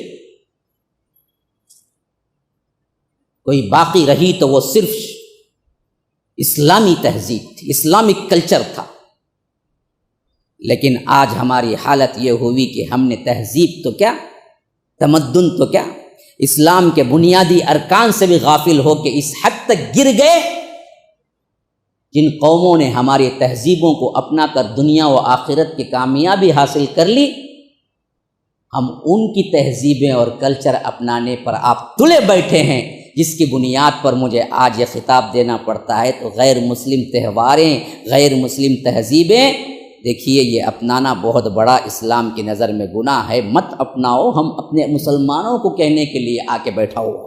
Speaker 1: کوئی باقی رہی تو وہ صرف اسلامی تہذیب تھی، اسلامک کلچر تھا۔ لیکن آج ہماری حالت یہ ہوئی کہ ہم نے تہذیب تو کیا، تمدن تو کیا، اسلام کے بنیادی ارکان سے بھی غافل ہو کے اس حد تک گر گئے۔ جن قوموں نے ہماری تہذیبوں کو اپنا کر دنیا و آخرت کی کامیابی حاصل کر لی، ہم ان کی تہذیبیں اور کلچر اپنانے پر آپ تلے بیٹھے ہیں، جس کی بنیاد پر مجھے آج یہ خطاب دینا پڑتا ہے۔ تو غیر مسلم تہواریں، غیر مسلم تہذیبیں، دیکھیے یہ اپنانا بہت بڑا اسلام کی نظر میں گناہ ہے، مت اپناؤ۔ ہم اپنے مسلمانوں کو کہنے کے لیے آ کے بیٹھا ہوا،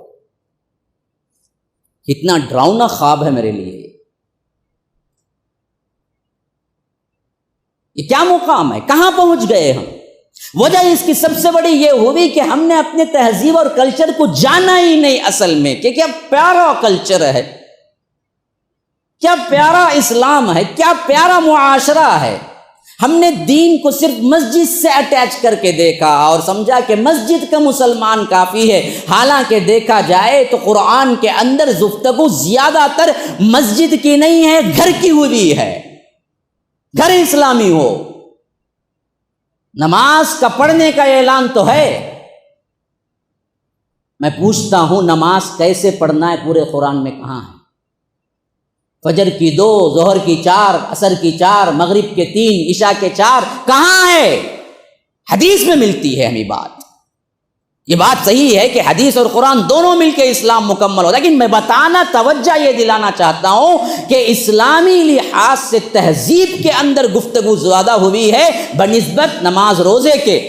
Speaker 1: کتنا ڈراؤنا خواب ہے میرے لیے، یہ کیا مقام ہے، کہاں پہنچ گئے ہم؟ وجہ اس کی سب سے بڑی یہ ہوئی کہ ہم نے اپنے تہذیب اور کلچر کو جانا ہی نہیں اصل میں، کہ کیا پیارا کلچر ہے، کیا پیارا اسلام ہے، کیا پیارا معاشرہ ہے۔ ہم نے دین کو صرف مسجد سے اٹیچ کر کے دیکھا اور سمجھا کہ مسجد کا مسلمان کافی ہے، حالانکہ دیکھا جائے تو قرآن کے اندر گفتگو زیادہ تر مسجد کی نہیں ہے، گھر کی ہوئی ہے، گھر اسلامی ہو۔ نماز کا پڑھنے کا اعلان تو ہے، میں پوچھتا ہوں نماز کیسے پڑھنا ہے پورے قرآن میں کہاں ہے؟ فجر کی 2، ظہر کی 4، عصر کی 4، مغرب کے 3، عشاء کے 4 کہاں ہے؟ حدیث میں ملتی ہے ہمیں بات۔ یہ بات صحیح ہے کہ حدیث اور قرآن دونوں مل کے اسلام مکمل ہو، لیکن میں بتانا، توجہ یہ دلانا چاہتا ہوں کہ اسلامی لحاظ سے تہذیب کے اندر گفتگو زیادہ ہوئی ہے بنسبت نماز روزے کے۔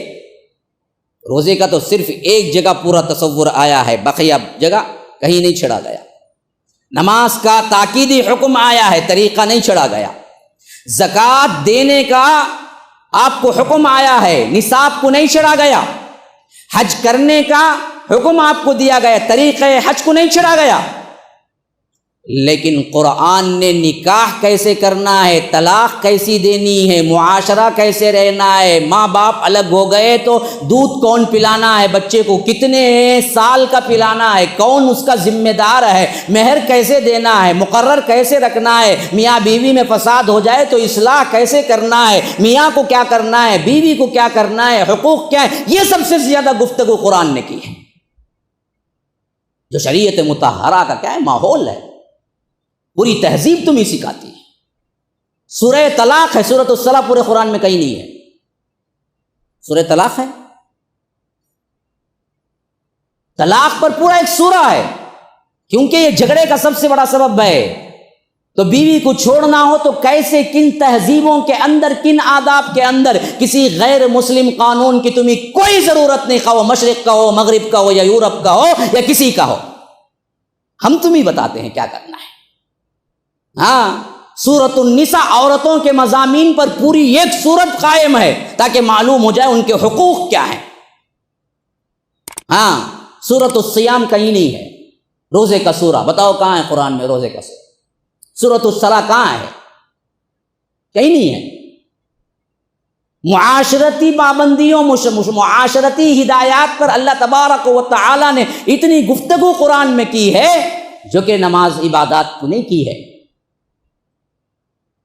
Speaker 1: روزے کا تو صرف ایک جگہ پورا تصور آیا ہے، بقیہ جگہ کہیں نہیں چھڑا گیا۔ نماز کا تاکیدی حکم آیا ہے، طریقہ نہیں چھڑا گیا۔ زکوٰۃ دینے کا آپ کو حکم آیا ہے، نصاب کو نہیں چھڑا گیا۔ حج کرنے کا حکم آپ کو دیا گیا، طریقہ حج کو نہیں چھڑا گیا۔ لیکن قرآن نے نکاح کیسے کرنا ہے، طلاق کیسی دینی ہے، معاشرہ کیسے رہنا ہے، ماں باپ الگ ہو گئے تو دودھ کون پلانا ہے، بچے کو کتنے سال کا پلانا ہے، کون اس کا ذمہ دار ہے، مہر کیسے دینا ہے، مقرر کیسے رکھنا ہے، میاں بیوی میں فساد ہو جائے تو اصلاح کیسے کرنا ہے، میاں کو کیا کرنا ہے، بیوی کو کیا کرنا ہے، حقوق کیا ہے، یہ سب سے زیادہ گفتگو قرآن نے کی ہے۔ جو شریعت مطہرہ کا کیا ہے ماحول ہے، پوری تہذیب تمہیں سکھاتی ہے۔ سورہ طلاق ہے، سورۃ الصلاح پورے قرآن میں کہیں نہیں ہے، سورہ طلاق ہے، طلاق پر پورا ایک سورہ ہے، کیونکہ یہ جھگڑے کا سب سے بڑا سبب ہے۔ تو بیوی کو چھوڑنا ہو تو کیسے، کن تہذیبوں کے اندر، کن آداب کے اندر، کسی غیر مسلم قانون کی تمہیں کوئی ضرورت نہیں، خواہ وہ مشرق کا ہو، مغرب کا ہو، یا یورپ کا ہو، یا کسی کا ہو، ہم تمہیں بتاتے ہیں کیا کرنا ہے۔ ہاں، سورۃ النساء عورتوں کے مضامین پر پوری ایک سورت قائم ہے تاکہ معلوم ہو جائے ان کے حقوق کیا ہیں۔ ہاں، سورۃ الصیام کہیں نہیں ہے، روزے کا سورہ، بتاؤ کہاں ہے قرآن میں روزے کا سورہ؟ سورۃ الصلاح کہاں ہے؟ کہیں نہیں ہے۔ معاشرتی پابندیوں، معاشرتی ہدایات پر اللہ تبارک و تعالی نے اتنی گفتگو قرآن میں کی ہے جو کہ نماز عبادات کو نہیں کی ہے۔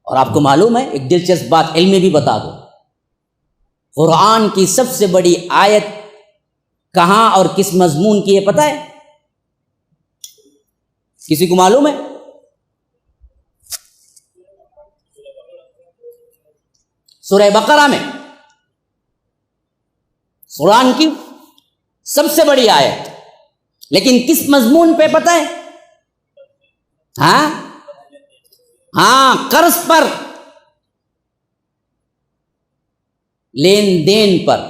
Speaker 1: اور آپ کو معلوم ہے ایک دلچسپ بات علمی بھی بتا دو، قرآن کی سب سے بڑی آیت کہاں اور کس مضمون کی ہے پتہ ہے؟ کسی کو معلوم ہے؟ سورہ بقرہ میں قرآن کی سب سے بڑی آیت، لیکن کس مضمون پہ پتہ ہے؟ ہاں، قرض پر، لین دین پر۔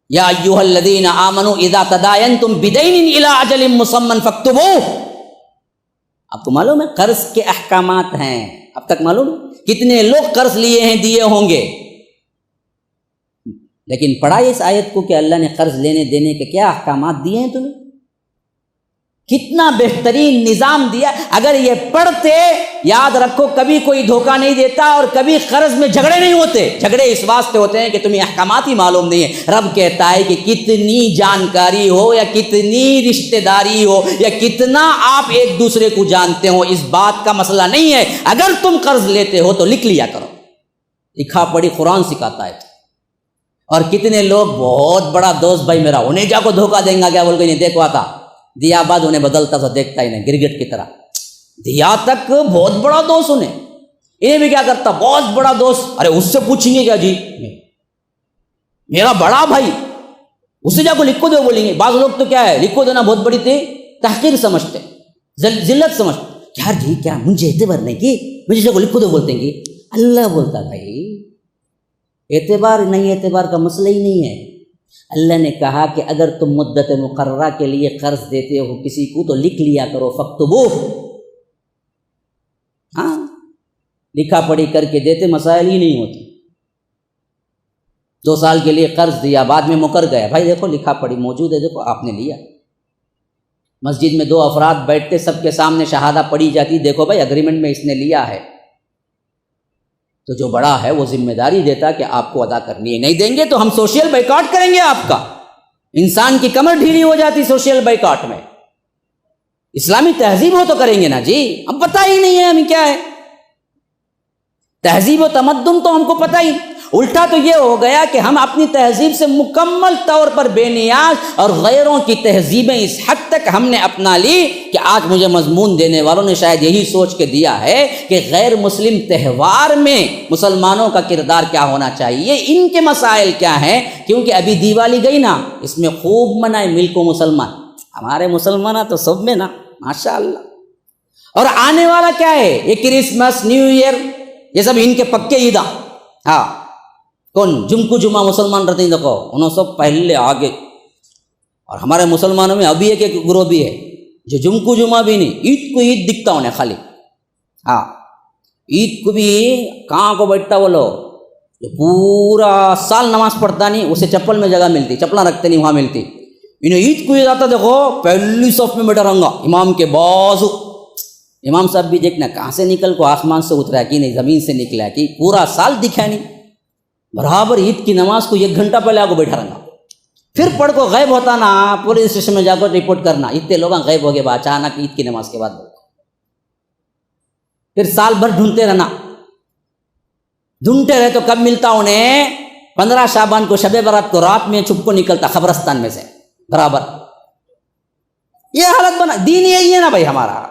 Speaker 1: یا ایھا الذین آمنوا اذا تداینتم بدین الی اجل مسمى فاکتبوہ۔ آپ کو معلوم ہے قرض کے احکامات ہیں، اب تک معلوم ہے کتنے لوگ قرض لیے ہیں، دیے ہوں گے، لیکن پڑھا اس آیت کو کہ اللہ نے قرض لینے دینے کے کیا احکامات دیے ہیں تمہیں، کتنا بہترین نظام دیا۔ اگر یہ پڑھتے، یاد رکھو کبھی کوئی دھوکہ نہیں دیتا اور کبھی قرض میں جھگڑے نہیں ہوتے۔ جھگڑے اس واسطے ہوتے ہیں کہ تمہیں احکامات ہی معلوم نہیں ہے۔ رب کہتا ہے کہ کتنی جانکاری ہو یا کتنی رشتہ داری ہو یا کتنا آپ ایک دوسرے کو جانتے ہو، اس بات کا مسئلہ نہیں ہے۔ اگر تم قرض لیتے ہو تو لکھ لیا کرو، لکھا پڑھی قرآن سکھاتا ہے۔ اور کتنے لوگ بہت بڑا دوست بھائی میرا، انہیں جا کو دھوکہ دیں گا کیا بول کے نہیں دیکھو آتا دیا بعد انہیں بدلتا تو دیکھتا ہی نہیں، گرگٹ کی طرح دیا تک بہت بڑا دوست، انہیں بھی کیا کرتا بہت بڑا دوست، ارے اس سے پوچھیں گے کیا جی میرا بڑا بھائی، اسے جا کو لکھو دو بولیں گے۔ بعض لوگ تو کیا ہے لکھو دینا بہت بڑی تھی تحقیر سمجھتے، ذلت سمجھتے، یار جی کیا مجھے اعتبار نہیں کی، مجھے جا کو لکھو دو بولتے ہیں کہ اللہ بولتا بھائی اعتبار نہیں، اعتبار کا مسئلہ ہی نہیں ہے۔ اللہ نے کہا کہ اگر تم مدت مقررہ کے لیے قرض دیتے ہو کسی کو تو لکھ لیا کرو، فاکتبوہ۔ ہاں، لکھا پڑھی کر کے دیتے مسائل ہی نہیں ہوتے۔ 2 سال کے لیے قرض دیا، بعد میں مکر گیا، بھائی دیکھو لکھا پڑھی موجود ہے، دیکھو آپ نے لیا۔ مسجد میں 2 افراد بیٹھتے، سب کے سامنے شہادہ پڑھی جاتی، دیکھو بھائی اگریمنٹ میں اس نے لیا ہے، تو جو بڑا ہے وہ ذمہ داری دیتا کہ آپ کو ادا کرنی ہے، نہیں دیں گے تو ہم سوشل بائیکاٹ کریں گے آپ کا۔ انسان کی کمر ڈھیلی ہو جاتی سوشل بائیکاٹ میں۔ اسلامی تہذیب ہو تو کریں گے نا جی، ہم پتہ ہی نہیں ہے ہمیں کیا ہے تہذیب و تمدن، تو ہم کو پتہ ہی۔ الٹا تو یہ ہو گیا کہ ہم اپنی تہذیب سے مکمل طور پر بے نیاز، اور غیروں کی تہذیبیں اس حد تک ہم نے اپنا لی کہ آج مجھے مضمون دینے والوں نے شاید یہی سوچ کے دیا ہے کہ غیر مسلم تہوار میں مسلمانوں کا کردار کیا ہونا چاہیے، ان کے مسائل کیا ہیں۔ کیونکہ ابھی دیوالی گئی نا، اس میں خوب منائے ملک و مسلمان، ہمارے مسلمان تو سب میں نا ماشاء اللہ۔ اور آنے والا کیا ہے، یہ کرسمس، نیو ایئر، یہ سب ان کے پکے عیدہ۔ ہاں، کون جمکو جمعہ مسلمان رہتے ہیں، دیکھو انہوں سب پہلے آگے۔ اور ہمارے مسلمانوں میں ابھی ایک گروہ بھی ہے جو جمکو جمعہ بھی نہیں، عید کو عید دکھتا انہیں خالی۔ ہاں، عید کو بھی کہاں کو بیٹھتا وہ لوگ جو پورا سال نماز پڑھتا نہیں، اسے چپل میں جگہ ملتی، چپلاں رکھتے نہیں وہاں ملتی، انہیں عید کو عید آتا، دیکھو پہلی صف میں بیٹھا رہوں گا امام کے بازو۔ امام صاحب بھی دیکھنا کہاں سے نکل کو آسمان سے اترا کہ نہیں زمین سے نکلا کہ پورا سال دکھا نہیں، برابر عید کی نماز کو 1 گھنٹہ پہلے آگے بیٹھا رہنا۔ پھر پڑھ کو غائب ہوتا نا، پولیس اسٹیشن میں جا کر رپورٹ کرنا، اتنے لوگ غائب ہو گئے اچانک عید کی نماز کے بعد۔ پھر سال بھر ڈھونڈتے رہنا، ڈھونڈتے رہے تو کب ملتا انہیں؟ 15 شعبان کو، شب برات کو رات میں چھپ کو نکلتا قبرستان میں سے برابر۔ یہ حالت بنا، دین یہی ہے نا بھائی ہمارا،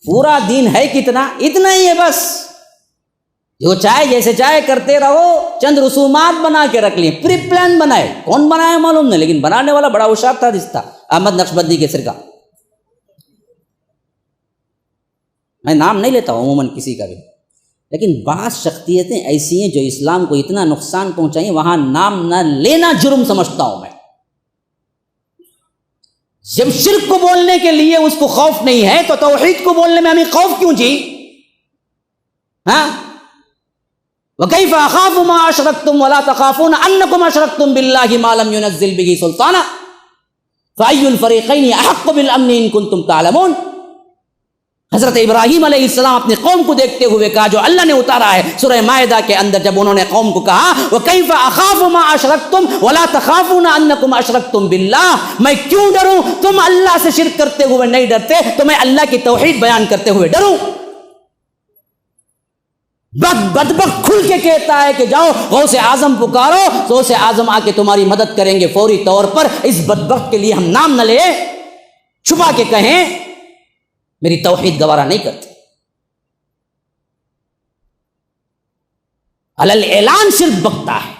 Speaker 1: پورا دین ہے کتنا، اتنا ہی ہے بس۔ جو چاہے جیسے چاہے کرتے رہو، چند رسومات بنا کے رکھ لیے، پری پلان بنائے، کون بنایا معلوم نہیں، لیکن بنانے والا بڑا ہوشیار تھا، رشتہ احمد نقشبندی کے سرکہ. میں نام نہیں لیتا ہوں عموماً کسی کا بھی، لیکن بعض شخصیتیں ایسی ہیں جو اسلام کو اتنا نقصان پہنچائیں، وہاں نام نہ لینا جرم سمجھتا ہوں میں. جب شرک کو بولنے کے لیے اس کو خوف نہیں ہے تو توحید کو بولنے میں ہمیں خوف کیوں جی؟ ہاں، وَكَيْفَ أَخَافُ مَا أَشْرَكْتُمْ وَلَا تَخَافُونَ أَنَّكُمْ أَشْرَكْتُمْ بِاللَّهِ مَا لَمْ يُنَزِّلْ بِهِ سُلْطَانًا فَأَيُّ الْفَرِيقَيْنِ أَحَقُّ بِالْأَمْنِ إِن كُنتُمْ تَعْلَمُونَ. حضرت ابراہیم علیہ السلام اپنی قوم کو دیکھتے ہوئے کہا، جو اللہ نے اتارا ہے سورہ مائدہ کے اندر، جب انہوں نے قوم کو کہا وَكَيْفَ أَخَافُ مَا أَشْرَكْتُمْ وَلَا تَخَافُونَ أَنَّكُمْ أَشْرَكْتُمْ بِاللَّهِ، میں کیوں ڈروں؟ تم اللہ سے شرک کرتے ہوئے نہیں ڈرتے تو میں اللہ کی توحید بیان کرتے ہوئے ڈروں؟ بدبخت کھل کے کہتا ہے کہ جاؤ غوث اعظم پکارو، غوث اعظم آ کے تمہاری مدد کریں گے فوری طور پر. اس بدبخت کے لیے ہم نام نہ لیں، چھپا کے کہیں میری توحید گوارا نہیں کرتی. علل اعلان صرف بکتا ہے،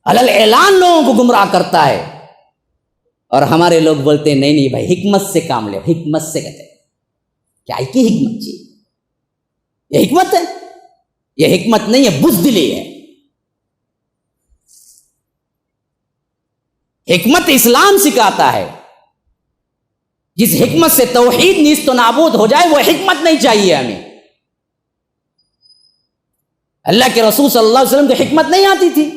Speaker 1: علل اعلان لوگوں کو گمراہ کرتا ہے. اور ہمارے لوگ بولتے ہیں نہیں بھائی حکمت سے کام لے. حکمت سے کہتے ہیں کیا کی حکمت جی؟ یہ حکمت ہے؟ یہ حکمت نہیں ہے، بزدلی ہے. حکمت اسلام سکھاتا ہے. جس حکمت سے توحید نیست و نابود ہو جائے وہ حکمت نہیں چاہیے ہمیں. اللہ کے رسول صلی اللہ علیہ وسلم کو حکمت نہیں آتی تھی.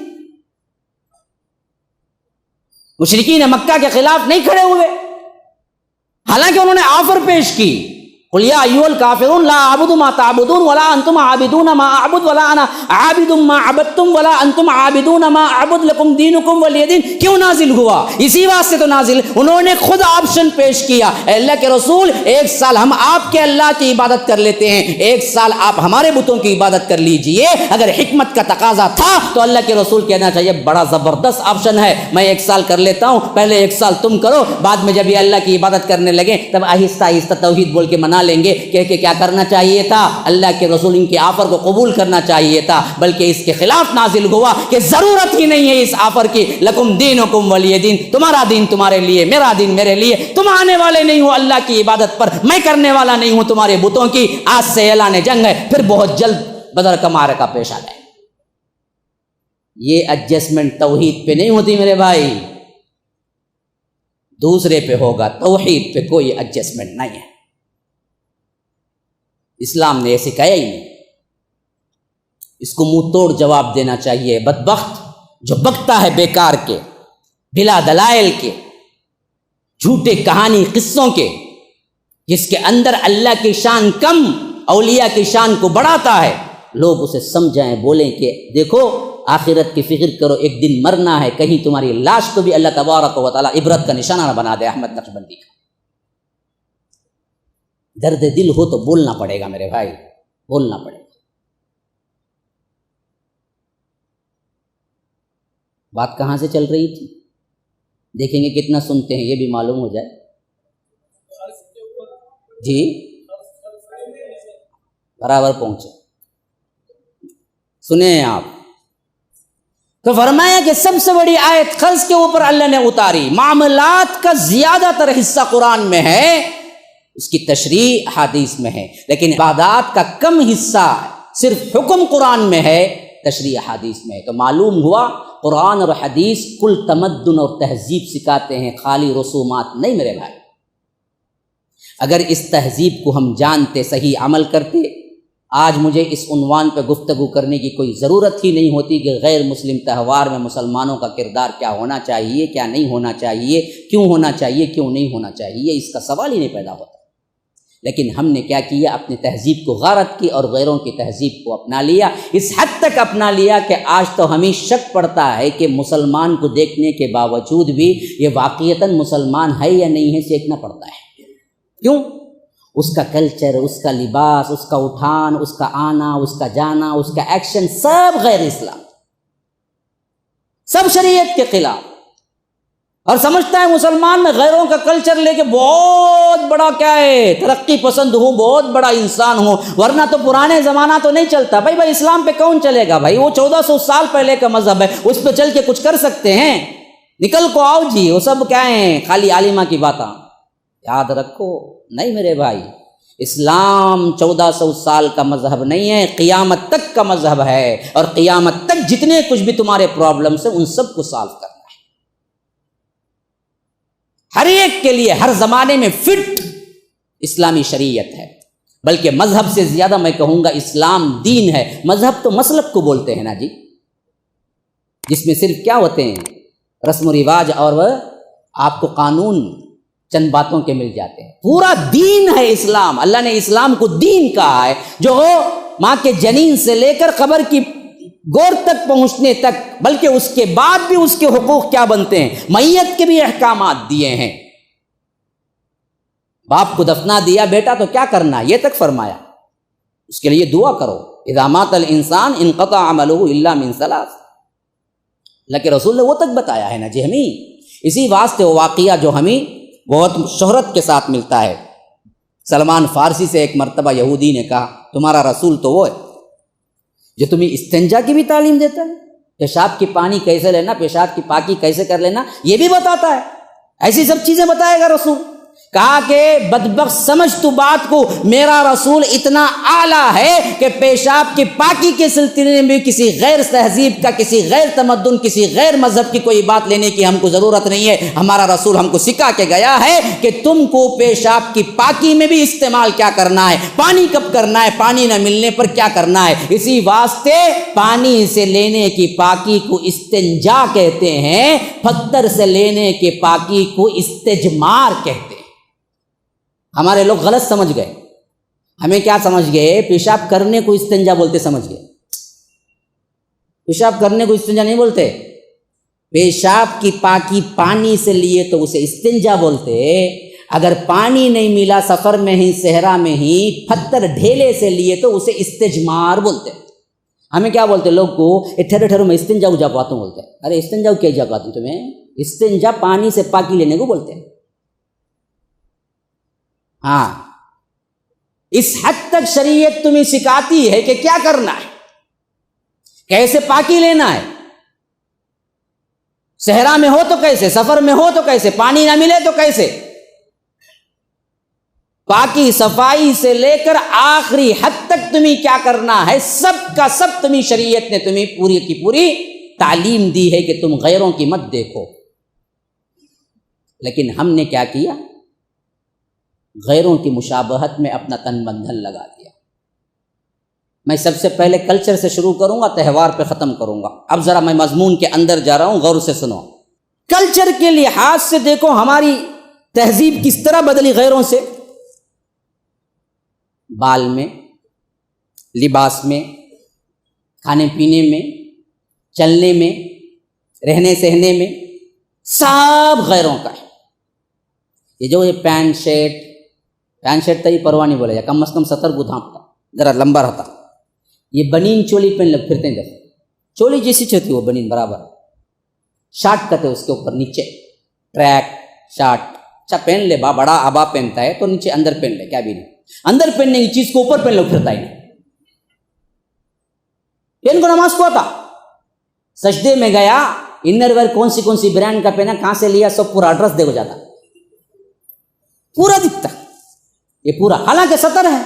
Speaker 1: مشرکین مکہ کے خلاف نہیں کھڑے ہوئے، حالانکہ انہوں نے آفر پیش کی، قل یا ایھا الکافرون لا اعبد ما تعبدون ولا انتم عابدون ما اعبد ولا انا عابد ما عبدتم ولا انتم عابدون ما اعبد لكم دینکم ولی دین. کیوں نازل ہوا؟ اسی واسطے تو نازل، انہوں نے خود آپشن پیش کیا، اے اللہ کے رسول 1 سال ہم آپ کے اللہ کی عبادت کر لیتے ہیں، 1 سال آپ ہمارے بتوں کی عبادت کر لیجئے. اگر حکمت کا تقاضا تھا تو اللہ کے رسول کہنا چاہیے بڑا زبردست آپشن ہے، میں 1 سال کر لیتا ہوں، پہلے 1 سال تم کرو، بعد میں جب یہ اللہ کی عبادت کرنے لگے تب آہستہ آہستہ توحید بول کے منا لیں گے. کہ کیا کرنا چاہیے تھا؟ اللہ کے رسول ان کی آفر کو قبول کرنا چاہیے تھا، بلکہ اس کے خلاف نازل ہوا کہ ضرورت ہی نہیں ہے اس آفر کی. لکم دینکم ولی دین، تمہارا دین تمہارے لیے، میرا دین میرے لیے. تم آنے والے نہیں ہو اللہ کی عبادت پر، میں کرنے والا نہیں ہوں تمہارے بتوں کی. آج سے اعلان جنگ ہے، پھر بہت جلد بدر کا معرکہ پیش آ جائے. یہ ایڈجسٹمنٹ توحید پہ نہیں ہوتی میرے بھائی، دوسرے پہ ہوگا. توحید پہ کوئی ایڈجسٹمنٹ نہیں ہے. اسلام نے یہ سکھایا ہی نہیں. اس کو منہ توڑ جواب دینا چاہیے. بدبخت جو بکتا ہے بیکار کے، بلا دلائل کے، جھوٹے کہانی قصوں کے، جس کے اندر اللہ کی شان کم اولیاء کی شان کو بڑھاتا ہے، لوگ اسے سمجھائیں، بولیں کہ دیکھو آخرت کی فکر کرو، ایک دن مرنا ہے، کہیں تمہاری لاش کو بھی اللہ تبارک و تعالیٰ عبرت کا نشانہ نہ بنا دے. احمد نقشبندی کا درد دل ہو تو بولنا پڑے گا میرے بھائی، بولنا پڑے گا. بات کہاں سے چل رہی تھی؟ دیکھیں گے کتنا سنتے ہیں، یہ بھی معلوم ہو جائے. جی برابر پہنچے، سنیں آپ. تو فرمایا کہ سب سے بڑی آیت قرض کے اوپر اللہ نے اتاری. معاملات کا زیادہ تر حصہ قرآن میں ہے، اس کی تشریح حدیث میں ہے، لیکن عبادات کا کم حصہ صرف حکم قرآن میں ہے، تشریح حدیث میں ہے. تو معلوم ہوا قرآن اور حدیث کل تمدن اور تہذیب سکھاتے ہیں، خالی رسومات نہیں میرے بھائی. اگر اس تہذیب کو ہم جانتے، صحیح عمل کرتے، آج مجھے اس عنوان پہ گفتگو کرنے کی کوئی ضرورت ہی نہیں ہوتی کہ غیر مسلم تہوار میں مسلمانوں کا کردار کیا ہونا چاہیے، کیا نہیں ہونا چاہیے، کیوں ہونا چاہیے، کیوں نہیں ہونا چاہیے، اس کا سوال ہی نہیں پیدا ہوتا. لیکن ہم نے کیا کیا؟ اپنی تہذیب کو غارت کی اور غیروں کی تہذیب کو اپنا لیا. اس حد تک اپنا لیا کہ آج تو ہمیں شک پڑتا ہے کہ مسلمان کو دیکھنے کے باوجود بھی یہ واقعتاً مسلمان ہے یا نہیں ہے سیکھنا پڑتا ہے. کیوں؟ اس کا کلچر، اس کا لباس، اس کا اٹھان، اس کا آنا، اس کا جانا، اس کا ایکشن سب غیر اسلام، سب شریعت کے خلاف. اور سمجھتا ہے مسلمان میں غیروں کا کلچر لے کے بہت بڑا کیا ہے، ترقی پسند ہوں، بہت بڑا انسان ہوں، ورنہ تو پرانے زمانہ تو نہیں چلتا بھائی اسلام پہ کون چلے گا بھائی، وہ 1400 سال پہلے کا مذہب ہے، اس پہ چل کے کچھ کر سکتے ہیں، نکل کو آؤ جی، وہ سب کیا ہیں خالی عالمہ کی باتیں۔ یاد رکھو نہیں میرے بھائی، اسلام 1400 سال کا مذہب نہیں ہے، قیامت تک کا مذہب ہے، اور قیامت تک جتنے کچھ بھی تمہارے پرابلمس ہیں ان سب کو سالو کرنا ہے، ہر ایک کے لیے ہر زمانے میں فٹ اسلامی شریعت ہے، بلکہ مذہب سے زیادہ میں کہوں گا اسلام دین ہے۔ مذہب تو مسلک کو بولتے ہیں نا جی، جس میں صرف کیا ہوتے ہیں رسم و رواج اور وہ آپ کو قانون چند باتوں کے مل جاتے ہیں، پورا دین ہے اسلام۔ اللہ نے اسلام کو دین کہا ہے، جو ماں کے جنین سے لے کر قبر کی گور تک پہنچنے تک، بلکہ اس کے بعد بھی اس کے حقوق کیا بنتے ہیں، میت کے بھی احکامات دیے ہیں۔ باپ کو دفنا دیا بیٹا تو کیا کرنا، یہ تک فرمایا، اس کے لیے دعا کرو، اذا مات الانسان انقطع عملہ الا من ثلاث، اللہ کے رسول نے وہ تک بتایا ہے نا جی ہمیں۔ اسی واسطے وہ واقعہ جو ہمیں بہت شہرت کے ساتھ ملتا ہے، سلمان فارسی سے ایک مرتبہ یہودی نے کہا تمہارا رسول تو وہ ہے جو تمہیں استنجا کی بھی تعلیم دیتا ہے، پیشاب کی پانی کیسے لینا، پیشاب کی پاکی کیسے کر لینا یہ بھی بتاتا ہے، ایسی سب چیزیں بتائے گا رسول۔ کہا کہ بدبخت سمجھ تو بات کو، میرا رسول اتنا اعلیٰ ہے کہ پیشاب کی پاکی کے سلسلے میں کسی غیر تہذیب کا، کسی غیر تمدن، کسی غیر مذہب کی کوئی بات لینے کی ہم کو ضرورت نہیں ہے۔ ہمارا رسول ہم کو سکھا کے گیا ہے کہ تم کو پیشاب کی پاکی میں بھی استعمال کیا کرنا ہے، پانی کب کرنا ہے، پانی نہ ملنے پر کیا کرنا ہے۔ اسی واسطے پانی سے لینے کی پاکی کو استنجا کہتے ہیں، پتھر سے لینے کے پاکی کو استجمار کہتے ہیں۔ ہمارے لوگ غلط سمجھ گئے، ہمیں کیا سمجھ گئے، پیشاب کرنے کو استنجا بولتے سمجھ گئے۔ پیشاب کرنے کو استنجا نہیں بولتے، پیشاب کی پاکی پانی سے لیے تو اسے استنجا بولتے، اگر پانی نہیں ملا سفر میں ہی صحرا میں ہی پتھر ڈھیلے سے لیے تو اسے استجمار بولتے۔ ہمیں کیا بولتے لوگ کو، ٹھہرو ٹھہرو میں استنجا اجا پاتا ہوں، بولتے ارے استنجا کیا جا پاتا ہوں تمہیں، استنجا پانی سے پاکی لینے کو بولتے ہیں۔ ہاں اس حد تک شریعت تمہیں سکھاتی ہے کہ کیا کرنا ہے، کیسے پاکی لینا ہے، صحرا میں ہو تو کیسے، سفر میں ہو تو کیسے، پانی نہ ملے تو کیسے، پاکی صفائی سے لے کر آخری حد تک تمہیں کیا کرنا ہے، سب کا سب تمہیں شریعت نے تمہیں پوری کی پوری تعلیم دی ہے کہ تم غیروں کی مت دیکھو۔ لیکن ہم نے کیا کیا، غیروں کی مشابہت میں اپنا تن بندھن لگا دیا۔ میں سب سے پہلے کلچر سے شروع کروں گا، تہوار پہ ختم کروں گا۔ اب ذرا میں مضمون کے اندر جا رہا ہوں، غور سے سنو۔ کلچر کے لحاظ سے دیکھو ہماری تہذیب کس طرح بدلی غیروں سے، بال میں، لباس میں، کھانے پینے میں، چلنے میں، رہنے سہنے میں، سب غیروں کا ہے۔ یہ جو یہ پینٹ شرٹ تو یہ پرواہ نہیں بولے جا، کم از کم 70 کو دھانپتا، ذرا لمبا رہتا۔ یہ بنین چولی پہن لوگ پھرتے ہیں، جیسے چولی جیسی ہوتی وہ بنین برابر، شارٹ کٹ ہے اس کے اوپر نیچے، ٹریک شارٹ اچھا پہن لے، بڑا آبا پہنتا ہے تو نیچے اندر پہن لے، کیا بھی نہیں، اندر پہننے کی چیز کو اوپر پہن لو پھرتا ہی نہیں۔ ان کو نماز کو آتا، سجدے میں گیا، انر ویئر کون سی برانڈ کا پہنا، کہاں سے لیا، سب پورا ایڈریس دے ہو جاتا، پورا دکھتا یہ پورا، حالانکہ سطر ہے،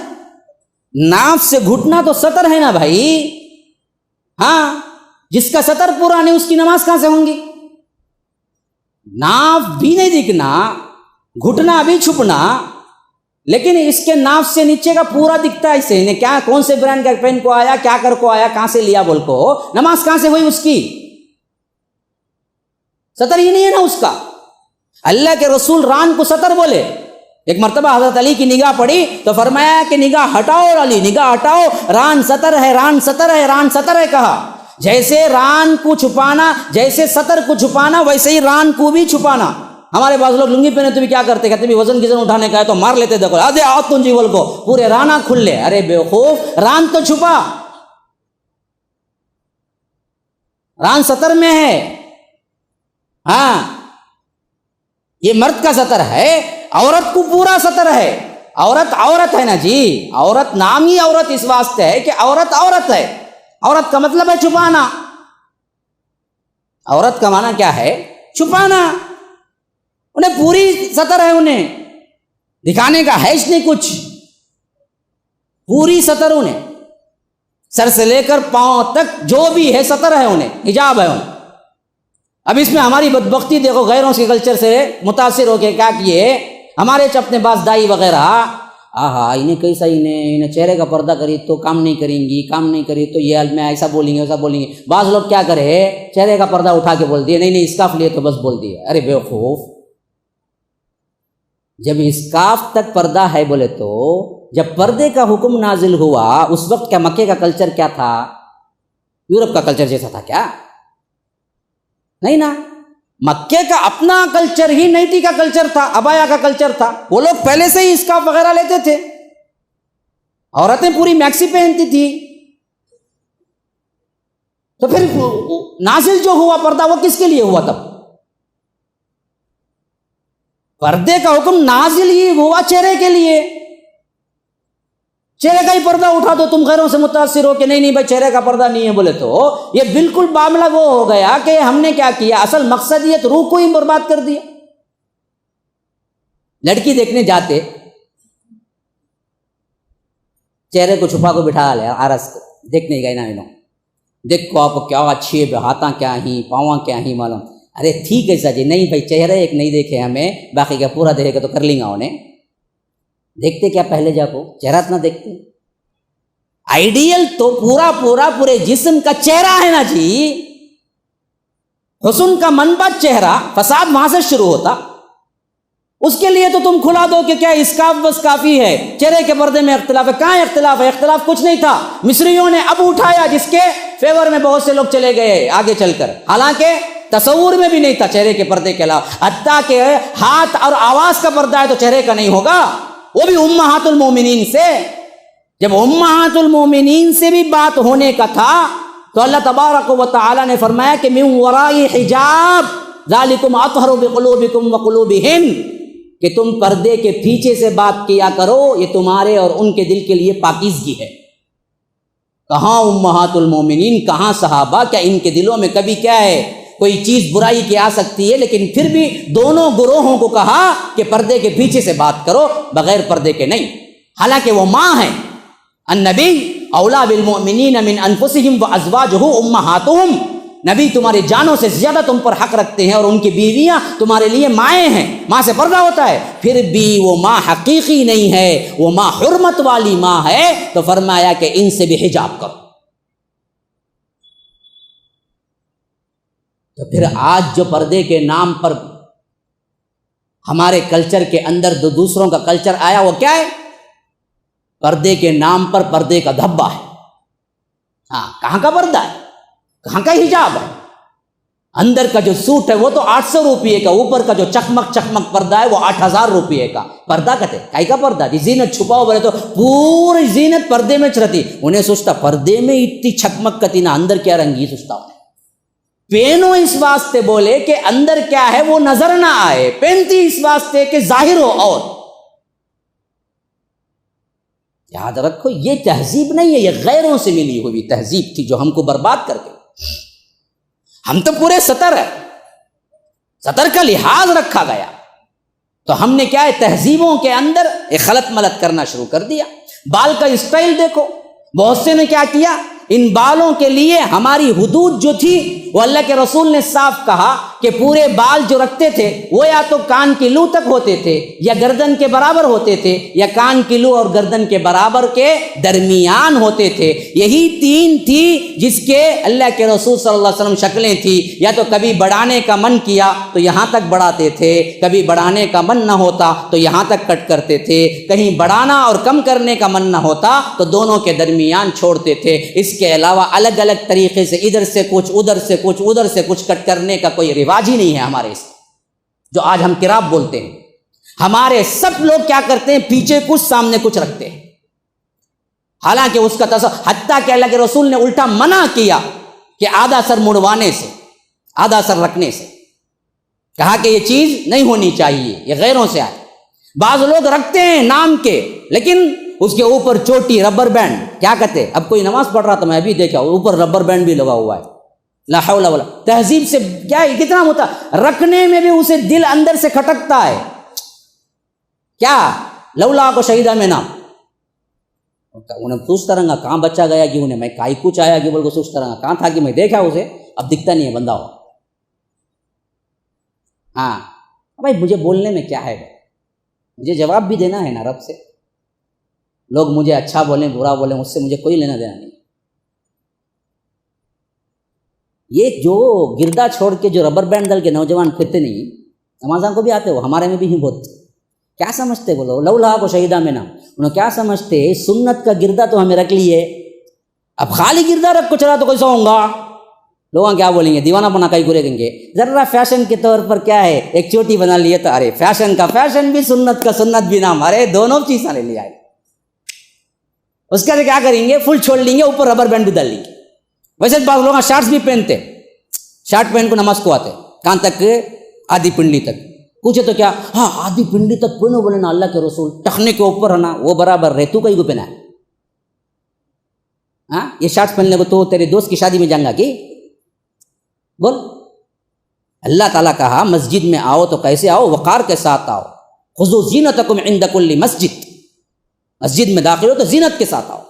Speaker 1: ناف سے گھٹنا تو سطر ہے نا بھائی۔ ہاں جس کا سطر پورا نہیں اس کی نماز کہاں سے ہوں گی، ناف بھی نہیں دکھنا، گھٹنا بھی چھپنا، لیکن اس کے ناف سے نیچے کا پورا دکھتا ہے، اسے کیا کون سے برانڈ کا پہن کو آیا، کیا کر کو آیا، کہاں سے لیا بول کو، نماز کہاں سے ہوئی اس کی، سطر ہی نہیں ہے نا اس کا۔ اللہ کے رسول ران کو سطر بولے۔ ایک مرتبہ حضرت علی کی نگاہ پڑی تو فرمایا کہ نگاہ ہٹاؤ علی، نگاہ ہٹاؤ، ران سطر ہے، ران سطر ہے، ران سطر ہے کہا۔ جیسے ران کو چھپانا، جیسے سطر کو چھپانا، ویسے ہی ران کو بھی چھپانا۔ ہمارے بعض لوگ لنگی پہنے تو بھی کیا کرتے، کہتے بھی وزن کزن اٹھانے کا ہے تو مار لیتے، دیکھو آدھے آؤ تم جیول کو پورے رانا کھل لے، ارے بیوقوف، ران تو چھپا، ران سطر میں ہے۔ ہاں یہ مرد کا سطر ہے، عورت کو پورا سطر ہے. عورت ہے نا جی، عورت نام ہی عورت اس واسطے ہے کہ عورت ہے. عورت کا مطلب ہے چھپانا. عورت کا معنی کیا ہے؟ چھپانا. انہیں پوری سطر ہے، انہیں دکھانے کا ہے اس نے کچھ. پوری سطر انہیں، سر سے لے کر پاؤں تک جو بھی ہے سطر ہے انہیں، حجاب ہے انہیں. اب اس میں ہماری بدبختی دیکھو، غیروں کے کلچر سے متاثر ہو کے کیا کیے ہمارے اپنے پاس دائی وغیرہ، انہیں کیسا انہیں چہرے کا پردہ کری تو کام نہیں کریں گی، کام نہیں کری تو یہ میں ایسا بولیں گے ویسا بولیں گے. بعض لوگ کیا کرے، چہرے کا پردہ اٹھا کے بول دیے، نہیں اسکارف لیے تو بس بول دیے. ارے بیوقوف، جب اسکارف تک پردہ ہے بولے تو جب پردے کا حکم نازل ہوا اس وقت کیا مکے کا کلچر کیا تھا؟ یورپ کا کلچر جیسا تھا کیا؟ نہیں نا. مکے کا اپنا کلچر ہی نیتی کا کلچر تھا، ابایا کا کلچر تھا. وہ لوگ پہلے سے ہی اسکارف وغیرہ لیتے تھے، عورتیں پوری میکسی پہنتی تھی. تو پھر نازل جو ہوا پردہ وہ کس کے لیے ہوا؟ تب پردے کا حکم نازل ہی ہوا چہرے کے لیے. چہرے کا ہی پردہ اٹھا دو تم غیروں سے متاثر ہو کہ نہیں بھائی چہرے کا پردہ نہیں ہے بولے تو یہ بالکل معاملہ وہ ہو گیا کہ ہم نے کیا کیا، اصل مقصدیت روح کو ہی برباد کر دیا. لڑکی دیکھنے جاتے، چہرے کو چھپا کو بٹھا لیا، آرس کو دیکھنے گئے نا، دیکھو آپ کیا اچھی ہے، ہاتھاں کیا ہی، پاواں کیا ہی معلوم. ارے ٹھیک ہے سر جی، نہیں بھائی چہرے ایک نہیں دیکھے ہمیں، باقی کا پورا دیکھے گا تو کر لیں گا. انہیں دیکھتے کیا پہلے جا کو چہرہ اتنا دیکھتے. آئیڈیل تو پورے جسم کا چہرہ ہے نا جی. حسن کا منبع چہرہ، فساد وہاں سے شروع ہوتا. اس کے لیے تو تم کھلا دو کہ کیا اسکارف بس کافی ہے، چہرے کے پردے میں اختلاف ہے. کہاں اختلاف ہے؟ اختلاف کچھ نہیں تھا. مصریوں نے اب اٹھایا جس کے فیور میں بہت سے لوگ چلے گئے آگے چل کر، حالانکہ تصور میں بھی نہیں تھا چہرے کے پردے کے علاوہ. حتیٰ کہ ہاتھ اور آواز کا پردہ ہے تو چہرے کا نہیں ہوگا، وہ بھی امہات المومنین سے. جب امہات المومنین سے بھی بات ہونے کا تھا تو اللہ تبارک و تعالی نے فرمایا کہ من وراء حجاب ذالکم اطہر بقلوبکم وقلوبہن، کہ تم پردے کے پیچھے سے بات کیا کرو، یہ تمہارے اور ان کے دل کے لیے پاکیزگی ہے. کہاں امہات المومنین، کہاں صحابہ؟ کیا ان کے دلوں میں کبھی کیا ہے کوئی چیز برائی کی آ سکتی ہے؟ لیکن پھر بھی دونوں گروہوں کو کہا کہ پردے کے پیچھے سے بات کرو، بغیر پردے کے نہیں. حالانکہ وہ ماں ہیں. النبی اولا بالمؤمنین من انفسہم وازواجہ امہاتہم، نبی تمہاری جانوں سے زیادہ تم پر حق رکھتے ہیں اور ان کی بیویاں تمہارے لیے مائیں ہیں. ماں سے پردہ ہوتا ہے، پھر بھی وہ ماں حقیقی نہیں ہے، وہ ماں حرمت والی ماں ہے. تو فرمایا کہ ان سے بھی حجاب کرو. تو پھر آج جو پردے کے نام پر ہمارے کلچر کے اندر دوسروں کا کلچر آیا، وہ کیا ہے؟ پردے کے نام پر پردے کا دھبا ہے. ہاں، کہاں کا پردہ ہے؟ کہاں کا حجاب ہے؟ اندر کا جو سوٹ ہے وہ تو 800 روپیے کا، اوپر کا جو چکمک پردہ ہے وہ 8000 روپیے کا. پردہ کہتے ہیں کائی کا پردہ جی؟ زینت چھپاؤ بولے تو پوری زینت پردے میں چرتی. انہیں سوچتا پردے میں اتنی چکمک کتی نا، اندر کیا رنگی سوچتا. پہنو اس واسطے بولے کہ اندر کیا ہے وہ نظر نہ آئے، پہنتی اس واسطے کہ ظاہر ہو. اور یاد رکھو یہ تہذیب نہیں ہے، یہ غیروں سے ملی ہوئی تہذیب تھی جو ہم کو برباد کر گئی. ہم تو پورے سطر ہے، سطر کا لحاظ رکھا گیا، تو ہم نے کیا ہے تہذیبوں کے اندر ایک خلط ملط کرنا شروع کر دیا. بال کا اسٹائل دیکھو، بہت سے نے کیا کیا، ان بالوں کے لیے ہماری حدود جو تھی وہ اللہ کے رسول نے صاف کہا کہ پورے بال جو رکھتے تھے وہ یا تو کان کی لو تک ہوتے تھے یا گردن کے برابر ہوتے تھے یا کان کی لو اور گردن کے برابر کے درمیان ہوتے تھے. یہی تین تھی جس کے اللہ کے رسول صلی اللہ علیہ وسلم شکلیں تھی. یا تو کبھی بڑھانے کا من کیا تو یہاں تک بڑھاتے تھے، کبھی بڑھانے کا من نہ ہوتا تو یہاں تک کٹ کرتے تھے، کہیں بڑھانا اور کم کرنے کا من نہ ہوتا تو دونوں کے درمیان چھوڑتے تھے. اس کے علاوہ الگ الگ طریقے سے ادھر سے کچھ ادھر سے کچھ ادھر سے کچھ کٹ کرنے کا کوئی رواج ہی نہیں ہے ہمارے اس جو آج ہم کراب بولتے ہیں. ہمارے سب لوگ کیا کرتے ہیں، پیچھے کچھ سامنے کچھ رکھتے ہیں، حالانکہ اس کا حتیٰ کہ اللہ کے رسول نے الٹا منع کیا کہ آدھا سر مڑوانے سے، آدھا سر رکھنے سے. کہا کہ یہ چیز نہیں ہونی چاہیے، یہ غیروں سے آئے۔ بعض لوگ رکھتے ہیں نام کے، لیکن اس کے اوپر چوٹی ربر بینڈ، کیا کہتے ہیں، اب کوئی نماز پڑھ رہا تھا میں ابھی دیکھا اوپر ربر بینڈ بھی لگا ہوا ہے، لا حول ولا، تہذیب سے کیا ہے، کتنا ہوتا، رکھنے میں بھی اسے دل اندر سے کھٹکتا ہے، کیا لولا کو شہیدہ میں نام، انہیں سوچتا رہا کہاں بچہ گیا کہ انہیں میں کائی کچھ آیا کہ بول کو سوچتا رہا کہاں تھا کہ میں دیکھا اسے، اب دکھتا نہیں ہے بندہ ہو۔ ہاں بھائی مجھے بولنے میں کیا ہے، مجھے جواب بھی دینا ہے نا رب سے، لوگ مجھے اچھا بولیں برا بولیں اس سے مجھے کوئی لینا دینا نہیں۔ یہ جو گردا چھوڑ کے جو ربر بینڈ ڈال کے نوجوان پھرتے نہیں، نمازاں کو بھی آتے ہو، ہمارے میں بھی ہی بہت، کیا سمجھتے بولو لولا کو شہیدہ میں نام، انہوں کیا سمجھتے سنت کا گردا تو ہمیں رکھ لیے، اب خالی گردا رکھ کو چلا تو کیسا ہوں گا، لوگ کیا بولیں گے، دیوانہ پنا کئی کرے دیں گے، ذرا فیشن کے طور پر کیا ہے ایک چوٹی بنا لیے تو ارے فیشن کا فیشن بھی، سنت کا سنت بھی نام، ارے دونوں چیزیں لے لیا ہے، اس کا کیا کریں گے، فل چھوڑ لیں گے، اوپر ربر بینڈ بھی ڈال لیں گے۔ ویسے بعض لوگ شارٹس بھی پہنتے، شارٹ پہن کو نماز کو آتے، کہاں تک، آدھی پنڈلی تک، پوچھے تو کیا، ہاں آدھی پنڈلی تک پہنو، بولے نا اللہ کے رسول ٹخنے کے اوپر ہے نا وہ برابر رہے، تو کہیں کو پہنا ہے، ہاں یہ شارٹس پہننے کو تو تیرے دوست کی شادی میں جائیں گا کہ بول، اللہ تعالیٰ کہا مسجد میں آؤ تو کیسے آؤ، وقار کے ساتھ آؤ، خذوا زینتکم عند کل مسجد، مسجد میں داخل ہو تو زینت کے ساتھ آؤ،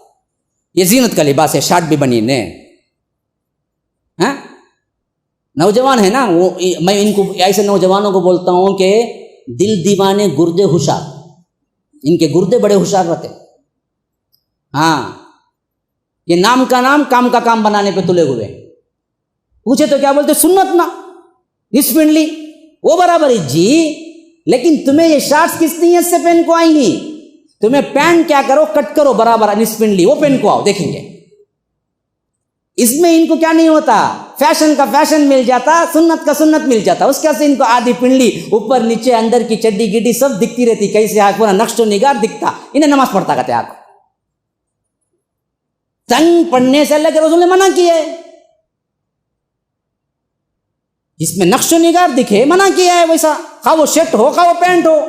Speaker 1: یہ زینت کا لباس ہے، شارٹ بھی بنی نے، ہاں نوجوان ہے نا وہ، میں ان کو ایسے نوجوانوں کو بولتا ہوں کہ دل دیوانے گردے ہوشیار، ان کے گردے بڑے ہوشیار رہتے، ہاں یہ نام کا نام کام کا کام بنانے پہ تلے ہوئے، پوچھے تو کیا بولتے سنت نا نصف پنڈلی وہ برابر ہے جی، لیکن تمہیں یہ شارٹس کس نیت سے پہن کو آئیں گی، تمہیں پینٹ کیا کرو کٹ کرو برابر نصف پنڈلی وہ پہن کو آؤ، دیکھیں گے اس میں ان کو کیا نہیں ہوتا، فیشن کا فیشن مل جاتا، سنت کا سنت مل جاتا، اس کا سے ان کو آدھی پنڈلی اوپر نیچے اندر کی چڈی گڈی سب دکھتی رہتی، کیسے آج پورا نقش و نگار دکھتا، انہیں نماز پڑھتا کہتے آپ تنگ پڑھنے سے اللہ کے رسول نے منع کیا ہے، جس میں نقش و نگار دکھے منع کیا ہے، ویسا خواہ وہ شرٹ ہو خواہ وہ پینٹ ہو،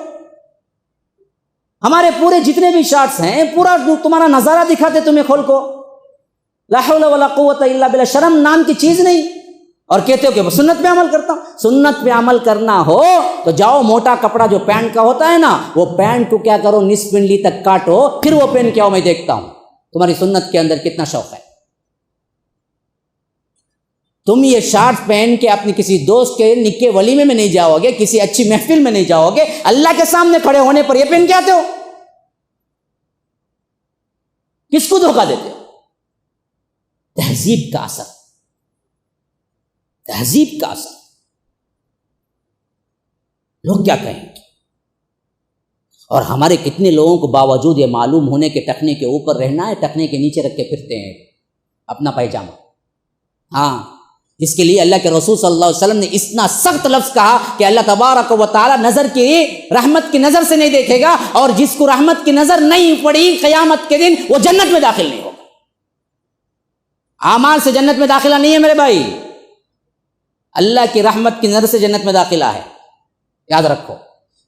Speaker 1: ہمارے پورے جتنے بھی شارٹس ہیں پورا تمہارا نظارہ دکھاتے تمہیں کھول کو، لا حول ولا قوت الا باللہ، شرم نام کی چیز نہیں، اور کہتے ہو کہ سنت پہ عمل کرتا ہوں، سنت پہ عمل کرنا ہو تو جاؤ موٹا کپڑا جو پینٹ کا ہوتا ہے نا وہ پینٹ کو کیا کرو نصف پنڈلی تک کاٹو، پھر وہ پہن کے آؤ، میں دیکھتا ہوں تمہاری سنت کے اندر کتنا شوق ہے۔ تم یہ شارٹ پہن کے اپنی کسی دوست کے نکے ولیمے میں نہیں جاؤ گے، کسی اچھی محفل میں نہیں جاؤ گے، اللہ کے سامنے کھڑے ہونے پر یہ پہن کے آتے ہو، کس کو دھوکہ دیتے ہو؟ تہذیب کا اثر، تہذیب کا اثر، لوگ کیا کہیں گے، اور ہمارے کتنے لوگوں کو باوجود یہ معلوم ہونے کے ٹخنے کے اوپر رہنا ہے، ٹخنے کے نیچے رکھ کے پھرتے ہیں اپنا پائجامہ، ہاں جس کے لیے اللہ کے رسول صلی اللہ علیہ وسلم نے اتنا سخت لفظ کہا کہ اللہ تبارک و تعالی نظر کی رحمت کی نظر سے نہیں دیکھے گا، اور جس کو رحمت کی نظر نہیں پڑی قیامت کے دن وہ جنت میں داخل نہیں ہوگا۔ اعمال سے جنت میں داخلہ نہیں ہے میرے بھائی، اللہ کی رحمت کی نظر سے جنت میں داخلہ ہے، یاد رکھو،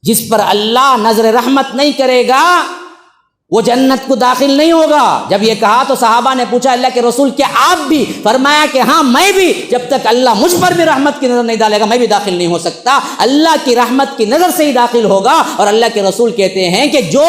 Speaker 1: جس پر اللہ نظر رحمت نہیں کرے گا وہ جنت کو داخل نہیں ہوگا۔ جب یہ کہا تو صحابہ نے پوچھا اللہ کے رسول کیا آپ بھی؟ فرمایا کہ ہاں میں بھی، جب تک اللہ مجھ پر بھی رحمت کی نظر نہیں ڈالے گا میں بھی داخل نہیں ہو سکتا، اللہ کی رحمت کی نظر سے ہی داخل ہوگا۔ اور اللہ کے رسول کہتے ہیں کہ جو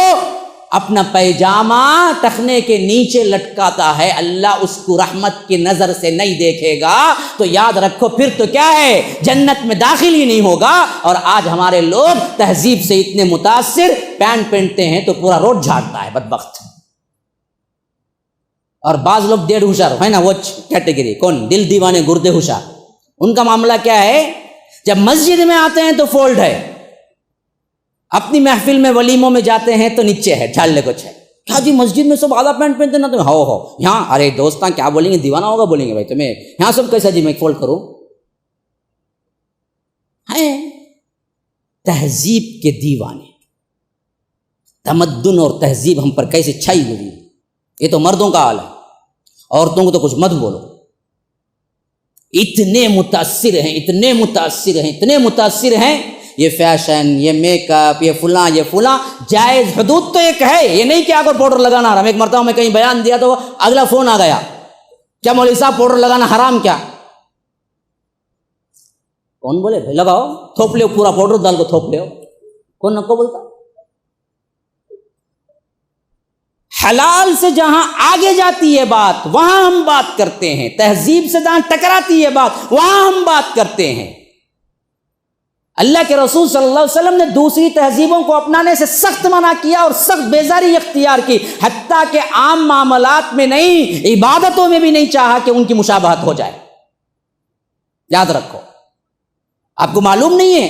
Speaker 1: اپنا پیجامہ ٹخنے کے نیچے لٹکاتا ہے اللہ اس کو رحمت کی نظر سے نہیں دیکھے گا، تو یاد رکھو پھر تو کیا ہے، جنت میں داخل ہی نہیں ہوگا۔ اور آج ہمارے لوگ تہذیب سے اتنے متاثر، پینٹ پہنتے ہیں تو پورا روڈ جھاڑتا ہے بدبخت۔ اور بعض لوگ ڈیڑھ ہوشیار ہے نا، وہ کیٹیگری کون، دل دیوانے گردے ہوشیار، ان کا معاملہ کیا ہے، جب مسجد میں آتے ہیں تو فولڈ ہے، اپنی محفل میں ولیموں میں جاتے ہیں تو نیچے ہے، ڈھالنے کچھ ہے، کیا جی مسجد میں سب آدھا پینٹ پہنتے نا، تمہیں ہو یہاں، ارے دوستاں کیا بولیں گے، دیوانہ ہوگا بولیں گے بھائی تمہیں، یہاں سب کیسا جی میں فولڈ کروں، ہے تہذیب کے دیوانے، تمدن اور تہذیب ہم پر کیسے چھائی ہوئی ہے، یہ تو مردوں کا حال ہے، عورتوں کو تو کچھ مت بولو، اتنے متاثر ہیں، اتنے متاثر ہیں، اتنے متاثر ہیں، یہ فیشن، یہ میک اپ، یہ فلاں جائز حدود تو ایک ہے، یہ نہیں کہ اگر پاؤڈر لگانا حرام۔ ایک مرتبہ میں کہیں بیان دیا تو اگلا فون آ گیا، کیا مولوی صاحب پاؤڈر لگانا حرام کیا؟ کون بولے بھائی لگاؤ، تھوپ لے پورا پاؤڈر ڈال کو تھوپ لے، کون نہ کو بولتا؟ حلال سے جہاں آگے جاتی ہے بات وہاں ہم بات کرتے ہیں، تہذیب سے جہاں ٹکراتی ہے بات وہاں ہم بات کرتے ہیں۔ اللہ کے رسول صلی اللہ علیہ وسلم نے دوسری تہذیبوں کو اپنانے سے سخت منع کیا اور سخت بیزاری اختیار کی، حتیٰ کہ عام معاملات میں نہیں، عبادتوں میں بھی نہیں چاہا کہ ان کی مشابہت ہو جائے۔ یاد رکھو، آپ کو معلوم نہیں ہے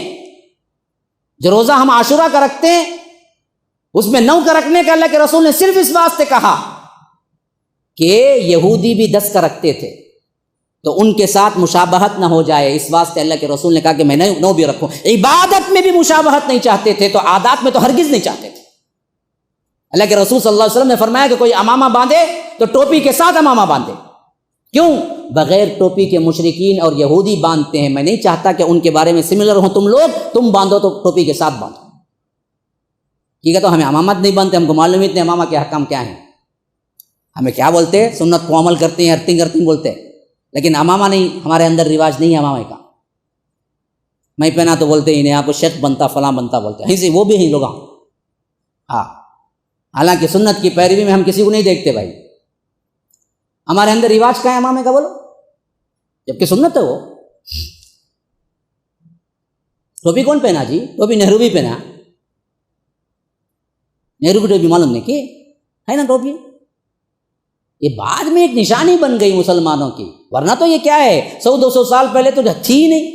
Speaker 1: جو روزہ ہم عاشورہ کا رکھتے ہیں اس میں 9 کا رکھنے کا اللہ کے رسول نے صرف اس واسطے کہا کہ یہودی بھی 10 کا رکھتے تھے تو ان کے ساتھ مشابہت نہ ہو جائے، اس واسطے اللہ کے رسول نے کہا کہ میں 9 بھی رکھوں۔ عبادت میں بھی مشابہت نہیں چاہتے تھے تو عادات میں تو ہرگز نہیں چاہتے تھے۔ اللہ کے رسول صلی اللہ علیہ وسلم نے فرمایا کہ کوئی امامہ باندھے تو ٹوپی کے ساتھ امامہ باندھے۔ کیوں؟ بغیر ٹوپی کے مشرکین اور یہودی باندھتے ہیں، میں نہیں چاہتا کہ ان کے بارے میں سملر ہوں تم لوگ، تم باندھو تو ٹوپی کے ساتھ باندھو۔ ٹھیک ہے، تو ہمیں امامت نہیں باندھتے، ہم کو معلوم اتنے امامہ کے حکام کیا ہیں، ہمیں کیا بولتے ہیں، سنت کو عمل کرتے ہیں، ارتنگ بولتے ہیں، لیکن امامہ نہیں، ہمارے اندر رواج نہیں ہے امامہ کا۔ میں پہنا تو بولتے ہی نہیں، آپ کو شیخ بنتا فلاں بنتا بولتے ہیں، سے وہ بھی ہیں لوگ۔ ہاں، حالانکہ سنت کی پیروی میں ہم کسی کو نہیں دیکھتے بھائی، ہمارے اندر رواج کا ہے امامے کا، بولو، جبکہ سنت ہے وہ۔ ٹوپی کون پہنا جی؟ ٹوپی نہرو بھی پہنا، نہرو کی ٹوپی معلوم نہیں کہ ہے نا ٹوپی، یہ بعد میں ایک نشانی بن گئی مسلمانوں کی، ورنہ تو یہ کیا ہے 100-200 سال پہلے تو تھی ہی نہیں،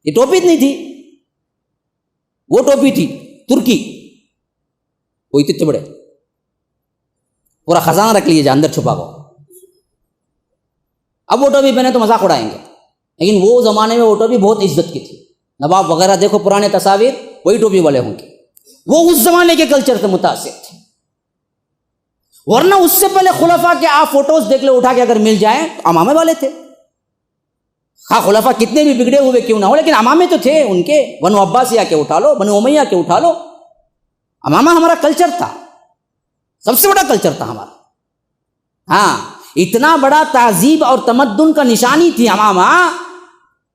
Speaker 1: یہ ٹوپی نہیں تھی، وہ ٹوپی تھی ترکی، وہ اتنے بڑے، پورا خزانہ رکھ لیجیے اندر چھپا ہوا۔ اب وہ ٹوپی پہنے تو مذاق اڑائیں گے، لیکن وہ زمانے میں وہ ٹوپی بہت عزت کی تھی۔ نواب وغیرہ دیکھو پرانے تصاویر، وہی ٹوپی والے ہوں گے، وہ اس زمانے کے کلچر سے متاثر تھے۔ ورنہ اس سے پہلے خلفاء کے آپ فوٹوز دیکھ لو اٹھا کے اگر مل جائیں تو امامے والے تھے، ہاں خلفاء کتنے بھی بگڑے ہوئے کیوں نہ ہو لیکن امامے تو تھے ان کے، بنو عباسیہ کے اٹھا لو، بنو امیہ کے اٹھا لو، امامہ ہمارا کلچر تھا، سب سے بڑا کلچر تھا ہمارا۔ ہاں، اتنا بڑا تہذیب اور تمدن کا نشانی تھی امامہ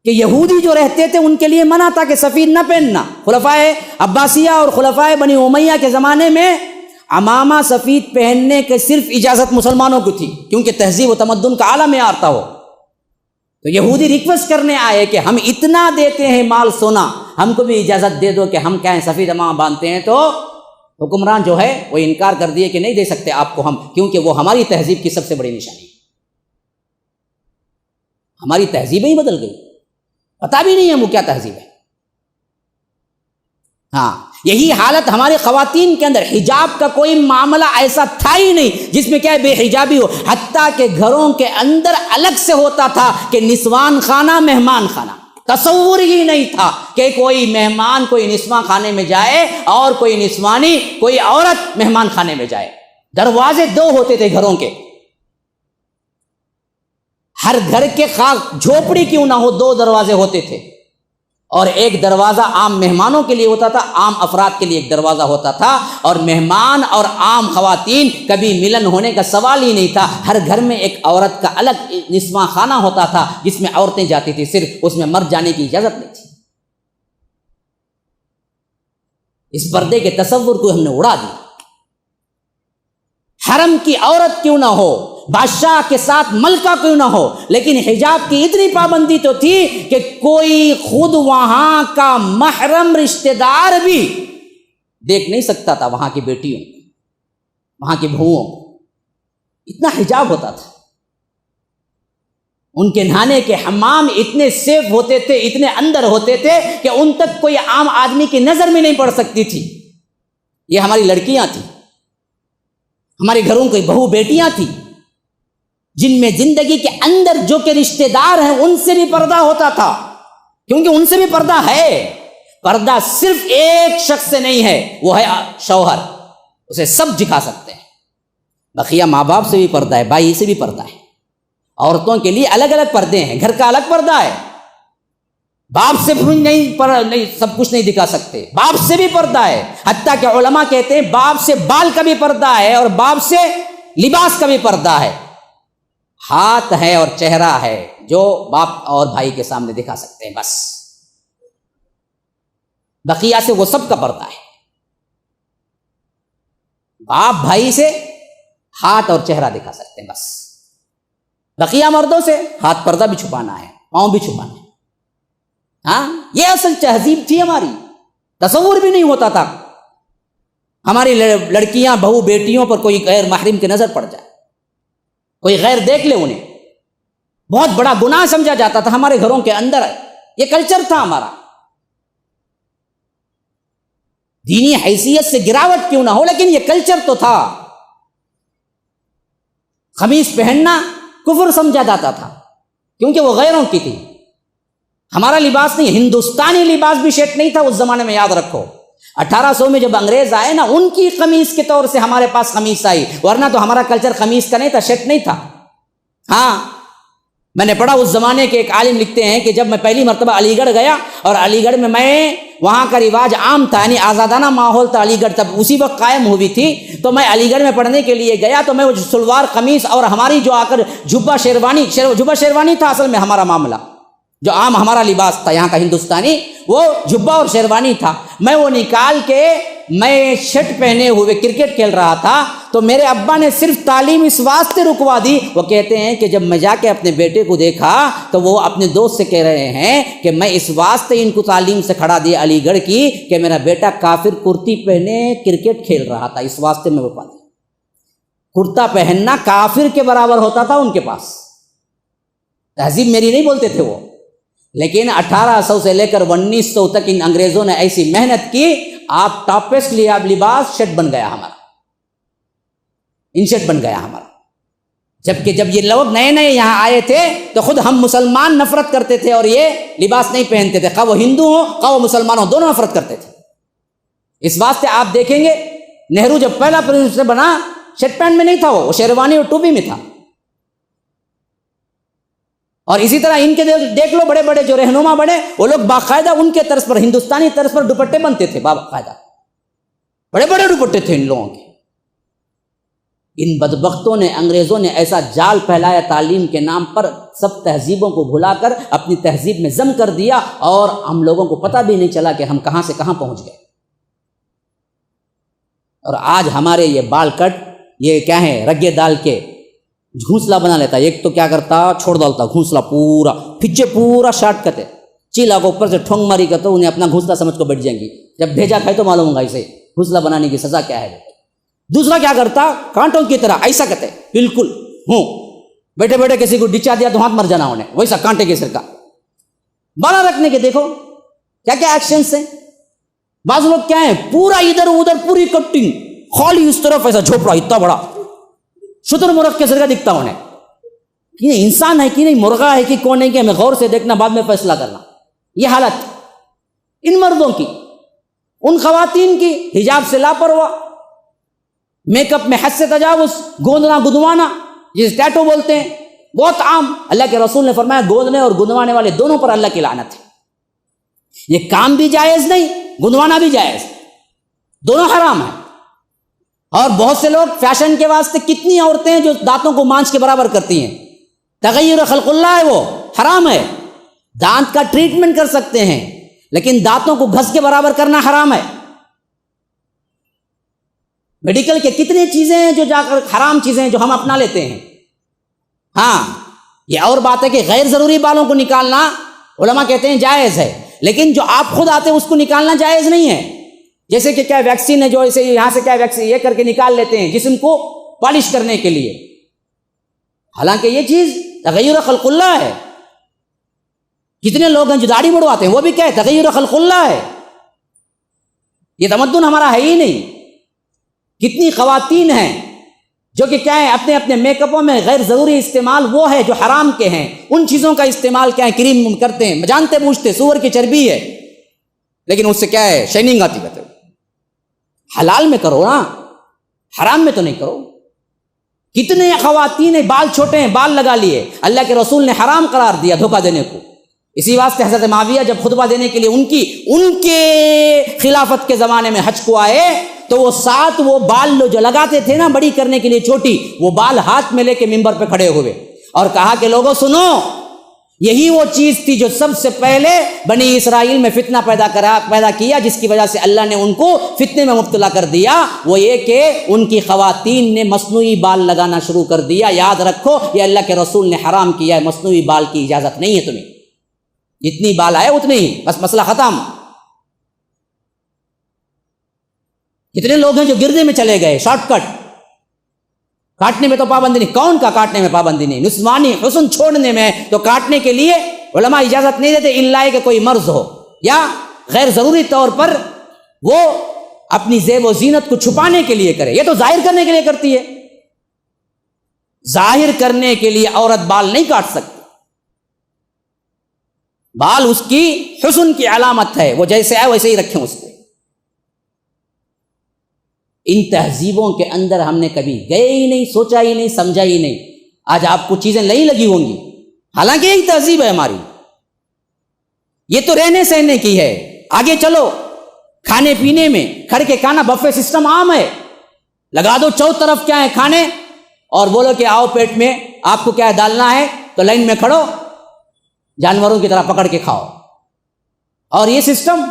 Speaker 1: کہ یہودی جو رہتے تھے ان کے لیے منع تھا کہ سفید نہ پہننا۔ خلفاء عباسیہ اور خلفاء بنی امیہ کے زمانے میں امامہ سفید پہننے کے صرف اجازت مسلمانوں کو تھی، کیونکہ تہذیب و تمدن کا اعلیٰ معیار تھا وہ۔ تو یہودی ریکویسٹ کرنے آئے کہ ہم اتنا دیتے ہیں مال سونا، ہم کو بھی اجازت دے دو کہ ہم کیا سفید امامہ باندھتے ہیں، تو حکمران جو ہے وہ انکار کر دیے کہ نہیں دے سکتے آپ کو ہم، کیونکہ وہ ہماری تہذیب کی سب سے بڑی نشانی، ہماری تہذیبیں ہی بدل گئی، پتہ بھی نہیں ہے وہ کیا تہذیب ہے۔ ہاں، یہی حالت ہمارے خواتین کے اندر، حجاب کا کوئی معاملہ ایسا تھا ہی نہیں جس میں کیا بے حجابی ہو، حتیٰ کہ گھروں کے اندر الگ سے ہوتا تھا کہ نسوان خانہ مہمان خانہ، تصور ہی نہیں تھا کہ کوئی مہمان کوئی نسواں خانے میں جائے اور کوئی نسوانی کوئی عورت مہمان خانے میں جائے۔ دروازے 2 ہوتے تھے گھروں کے، ہر گھر کے خاص جھوپڑی کیوں نہ ہو 2 دروازے ہوتے تھے، اور ایک دروازہ عام مہمانوں کے لیے ہوتا تھا، عام افراد کے لیے ایک دروازہ ہوتا تھا، اور مہمان اور عام خواتین کبھی ملن ہونے کا سوال ہی نہیں تھا۔ ہر گھر میں ایک عورت کا الگ نسواں خانہ ہوتا تھا جس میں عورتیں جاتی تھی، صرف اس میں مرد جانے کی اجازت نہیں تھی۔ اس پردے کے تصور کو ہم نے اڑا دیا۔ حرم کی عورت کیوں نہ ہو، بادشاہ کے ساتھ ملکہ کیوں نہ ہو، لیکن حجاب کی اتنی پابندی تو تھی کہ کوئی خود وہاں کا محرم رشتہ دار بھی دیکھ نہیں سکتا تھا وہاں کی بیٹیوں کو، وہاں کی بہوؤں کو، اتنا حجاب ہوتا تھا۔ ان کے نہانے کے حمام اتنے سیف ہوتے تھے، اتنے اندر ہوتے تھے کہ ان تک کوئی عام آدمی کی نظر میں نہیں پڑ سکتی تھی۔ یہ ہماری لڑکیاں تھیں، ہمارے گھروں کی بہو بیٹیاں تھیں، جن میں زندگی کے اندر جو کہ رشتہ دار ہیں ان سے بھی پردہ ہوتا تھا، کیونکہ ان سے بھی پردہ ہے۔ پردہ صرف ایک شخص سے نہیں ہے، وہ ہے شوہر، اسے سب دکھا سکتے ہیں۔ بقیہ ماں باپ سے بھی پردہ ہے، بھائی سے بھی پردہ ہے، عورتوں کے لیے الگ الگ پردے ہیں، گھر کا الگ پردہ ہے، باپ سے نہیں سب کچھ نہیں دکھا سکتے، باپ سے بھی پردہ ہے، حتیٰ کہ علماء کہتے ہیں باپ سے بال کا بھی پردہ ہے اور باپ سے لباس کا بھی پردہ ہے، ہاتھ ہے اور چہرہ ہے جو باپ اور بھائی کے سامنے دکھا سکتے ہیں، بس بقیہ سے وہ سب کا پردہ ہے۔ باپ بھائی سے ہاتھ اور چہرہ دکھا سکتے ہیں بس، بقیہ مردوں سے ہاتھ پردہ بھی چھپانا ہے، پاؤں بھی چھپانا ہے۔ ہاں، یہ اصل تہذیب تھی ہماری، تصور بھی نہیں ہوتا تھا ہماری لڑکیاں بہو بیٹیوں پر کوئی غیر محرم کی نظر پڑ جائے، کوئی غیر دیکھ لے، انہیں بہت بڑا گناہ سمجھا جاتا تھا ہمارے گھروں کے اندر، یہ کلچر تھا ہمارا۔ دینی حیثیت سے گراوٹ کیوں نہ ہو لیکن یہ کلچر تو تھا۔ قمیص پہننا کفر سمجھا جاتا تھا کیونکہ وہ غیروں کی تھی، ہمارا لباس نہیں، ہندوستانی لباس بھی شرٹ نہیں تھا اس زمانے میں، یاد رکھو۔ 1800 میں جب انگریز آئے نا، ان کی قمیص کے طور سے ہمارے پاس قمیص آئی، ورنہ تو ہمارا کلچر قمیص کا نہیں تھا، شرٹ نہیں تھا۔ ہاں، میں نے پڑھا اس زمانے کے ایک عالم لکھتے ہیں کہ جب میں پہلی مرتبہ علی گڑھ گیا اور علی گڑھ میں وہاں کا رواج عام تھا، یعنی آزادانہ ماحول تھا، علی گڑھ تب اسی وقت قائم ہوئی تھی، تو میں علی گڑھ میں پڑھنے کے لیے گیا تو میں وہ سلوار قمیص اور ہماری جو آ کر جبہ شیروانی تھا اصل میں ہمارا معاملہ، جو عام ہمارا لباس تھا یہاں کا ہندوستانی، وہ جبہ اور شیروانی تھا۔ میں وہ نکال کے میں شرٹ پہنے ہوئے کرکٹ کھیل رہا تھا تو میرے ابا نے صرف تعلیم اس واسطے رکوا دی، وہ کہتے ہیں کہ جب میں جا کے اپنے بیٹے کو دیکھا تو وہ اپنے دوست سے کہہ رہے ہیں کہ میں اس واسطے ان کو تعلیم سے کھڑا دیا علی گڑھ کی کہ میرا بیٹا کافر کرتی پہنے کرکٹ کھیل رہا تھا، اس واسطے میں رکوا دیا۔ کرتا پہننا کافر کے برابر ہوتا تھا ان کے پاس، تہذیب میری نہیں بولتے تھے وہ، لیکن 1800 سے لے کر 1900 تک ان انگریزوں نے ایسی محنت کی، آپ ٹاپسٹ لباس شرٹ بن گیا ہمارا، ان شرٹ بن گیا ہمارا۔ جبکہ جب یہ لوگ نئے نئے یہاں آئے تھے تو خود ہم مسلمان نفرت کرتے تھے اور یہ لباس نہیں پہنتے تھے، خواہ وہ ہندو ہوں خواہ وہ مسلمان ہوں، دونوں نفرت کرتے تھے۔ اس واسطے آپ دیکھیں گے نہرو جب پہلا پرائم منسٹر بنا شرٹ پینٹ میں نہیں تھا، وہ شیروانی اور ٹوپی میں تھا۔ اور اسی طرح ان کے دیکھ لو بڑے بڑے جو رہنما بڑے، وہ لوگ باقاعدہ ان کے طرز پر، ہندوستانی طرز پر دوپٹے بنتے تھے، باقاعدہ بڑے بڑے دوپٹے تھے ان لوگوں کے۔ ان بدبختوں نے، انگریزوں نے ایسا جال پھیلایا تعلیم کے نام پر، سب تہذیبوں کو بھلا کر اپنی تہذیب میں ضم کر دیا، اور ہم لوگوں کو پتہ بھی نہیں چلا کہ ہم کہاں سے کہاں پہنچ گئے۔ اور آج ہمارے یہ بال کٹ، یہ کیا ہے، رگے ڈال کے گھونسلا بنا لیتا، ایک تو کیا کرتا، چھوڑ ڈالتا گھونسلا پورا، پیچھے پورا شارٹ کرتے، چیلا کو اوپر سے ٹھونگ ماری کرتا، انہیں اپنا گھونسلا سمجھ کو بیٹھ جائیں گی، جب بھیجا کھائے تو معلوم ہوگا اسے گھونسلا بنانے کی سزا کیا ہے۔ دوسرا کیا کرتا، کانٹوں کی طرح ایسا کرتے، بالکل ہوں، بیٹھے بیٹھے کسی کو ڈچا دیا تو ہاتھ مر جانا انہیں، ویسا کانٹے کے سر کا بالا رکھنے کے۔ دیکھو کیا کیا ایکشنز ہیں۔ بعض لوگ کیا ہیں، پورا ادھر ادھر پوری کٹنگ، خالی اس طرف ایسا جھوپڑا اتنا بڑا، شتر مرغ کے سر کا دکھتا انہیں، کہ انسان ہے کہ نہیں، مرغا ہے کہ کون نہیں، کہ ہمیں غور سے دیکھنا بعد میں فیصلہ کرنا۔ یہ حالت ان مردوں کی، ان خواتین کی، حجاب سے لاپرواہ، میک اپ میں حد سے تجاوز، گوندنا گدوانا، جس ٹیٹو بولتے ہیں، بہت عام۔ اللہ کے رسول نے فرمایا گوندنے اور گدوانے والے دونوں پر اللہ کی لعنت ہے۔ یہ کام بھی جائز نہیں، گدوانا بھی جائز، دونوں حرام ہیں۔ اور بہت سے لوگ فیشن کے واسطے، کتنی عورتیں ہیں جو دانتوں کو مانچ کے برابر کرتی ہیں، تغیر خلق اللہ ہے، وہ حرام ہے۔ دانت کا ٹریٹمنٹ کر سکتے ہیں لیکن دانتوں کو گھس کے برابر کرنا حرام ہے۔ میڈیکل کے کتنی چیزیں ہیں جو جا کر حرام چیزیں ہیں جو ہم اپنا لیتے ہیں۔ ہاں، یہ اور بات ہے کہ غیر ضروری بالوں کو نکالنا علماء کہتے ہیں جائز ہے، لیکن جو آپ خود آتے ہیں اس کو نکالنا جائز نہیں ہے۔ جیسے کہ کیا ویکسین ہے، جو اسے یہاں سے کیا ویکسین یہ کر کے نکال لیتے ہیں جسم کو پالش کرنے کے لیے، حالانکہ یہ چیز تغیر خلق اللہ ہے۔ کتنے لوگ ہیں جو داڑھی بڑھواتے ہیں، وہ بھی کیا ہے، تغیر خلق اللہ ہے۔ یہ تمدن ہمارا ہے ہی نہیں۔ کتنی خواتین ہیں جو کہ کیا ہے، اپنے اپنے میک اپوں میں غیر ضروری استعمال وہ ہے جو حرام کے ہیں، ان چیزوں کا استعمال کیا ہے، کریم کرتے ہیں، جانتے بوجھتے سور کی چربی ہے، لیکن اس سے کیا ہے، شائننگ آتی ہے۔ حلال میں کرو نا، حرام میں تو نہیں کرو۔ کتنے خواتین ہیں بال چھوٹے ہیں بال لگا لیے، اللہ کے رسول نے حرام قرار دیا دھوکہ دینے کو۔ اسی واسطے حضرت معاویہ جب خطبہ دینے کے لیے ان کے خلافت کے زمانے میں حج کو آئے تو وہ ساتھ وہ بال جو لگاتے تھے نا بڑی کرنے کے لیے چھوٹی، وہ بال ہاتھ میں لے کے ممبر پہ کھڑے ہوئے اور کہا کہ لوگوں سنو، یہی وہ چیز تھی جو سب سے پہلے بنی اسرائیل میں فتنہ پیدا کیا، جس کی وجہ سے اللہ نے ان کو فتنے میں مبتلا کر دیا، وہ یہ کہ ان کی خواتین نے مصنوعی بال لگانا شروع کر دیا۔ یاد رکھو یہ اللہ کے رسول نے حرام کیا ہے، مصنوعی بال کی اجازت نہیں ہے تمہیں، جتنی بال آئے اتنے ہی، بس مسئلہ ختم۔ کتنے لوگ ہیں جو گردے میں چلے گئے، شارٹ کٹ، کاٹنے میں تو پابندی نہیں، کون کا کاٹنے میں پابندی نہیں، نسوانی حسن چھوڑنے میں تو کاٹنے کے لیے علماء اجازت نہیں دیتے، الا کہ کوئی مرض ہو یا غیر ضروری طور پر وہ اپنی زیب و زینت کو چھپانے کے لیے کرے، یہ تو ظاہر کرنے کے لیے کرتی ہے۔ ظاہر کرنے کے لیے عورت بال نہیں کاٹ سکتی، بال اس کی حسن کی علامت ہے، وہ جیسے ہے ویسے ہی رکھیں اس کو۔ ان تہذیبوں کے اندر ہم نے کبھی گئے ہی نہیں، سوچا ہی نہیں، سمجھا ہی نہیں۔ آج آپ کو چیزیں نہیں لگی ہوں گی، حالانکہ یہی تہذیب ہے ہماری، یہ تو رہنے سہنے کی ہے۔ آگے چلو، کھانے پینے میں کھڑ کے کھانا، بفے سسٹم عام ہے، لگا دو چو طرف کیا ہے کھانے اور بولو کہ آؤ پیٹ میں آپ کو کیا ڈالنا ہے تو لائن میں کھڑو، جانوروں کی طرح پکڑ کے کھاؤ۔ اور یہ سسٹم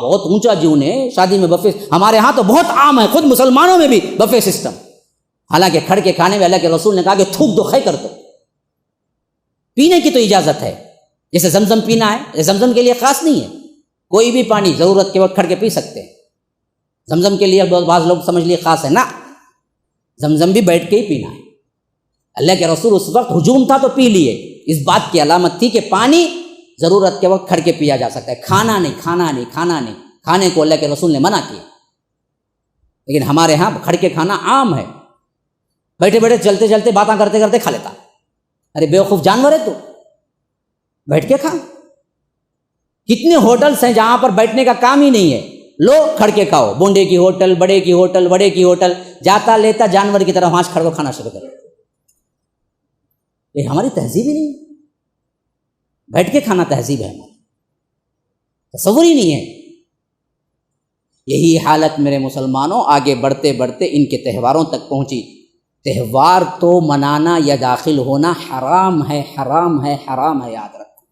Speaker 1: بہت اونچا جون ہے، شادی میں بفے، ہمارے ہاں تو بہت عام ہے، خود مسلمانوں میں بھی بفے سسٹم، حالانکہ کھڑ کے کھانے میں اللہ کے رسول نے کہا کہ تھوک دو، خے کر دو۔ پینے کی تو اجازت ہے، جیسے زمزم پینا ہے، زمزم کے لیے خاص نہیں ہے، کوئی بھی پانی ضرورت کے وقت کھڑ کے پی سکتے ہیں۔ زمزم کے لیے بعض لوگ سمجھ لیے خاص ہے، نا، زمزم بھی بیٹھ کے ہی پینا ہے۔ اللہ کے رسول اس وقت ہجوم تھا تو پی لیے، اس بات کی علامت تھی کہ پانی ضرورت کے وقت کھڑ کے پیا جا سکتا ہے، کھانا نہیں، کھانا نہیں، کھانا نہیں، کھانے کو اللہ کے رسول نے منع کیا۔ لیکن ہمارے ہاں کھڑ کے کھانا عام ہے، بیٹھے بیٹھے چلتے چلتے باتیں کرتے کرتے کھا لیتا۔ ارے بیوقوف جانور ہے تو، بیٹھ کے کھا۔ کتنے ہوٹلز ہیں جہاں پر بیٹھنے کا کام ہی نہیں ہے، لو کھڑ کے کھاؤ، بونڈے کی ہوٹل، بڑے کی ہوٹل، بڑے کی ہوٹل، جاتا لیتا جانور کی طرح ہانس کھڑ کو کھانا شروع کرے۔ یہ ہماری تہذیب ہی نہیں ہے، بیٹھ کے کھانا تہذیب ہے ہماری، تصور ہی نہیں ہے۔ یہی حالت میرے مسلمانوں آگے بڑھتے بڑھتے ان کے تہواروں تک پہنچی۔ تہوار تو منانا یا داخل ہونا حرام ہے، حرام ہے، حرام ہے، یاد رکھو۔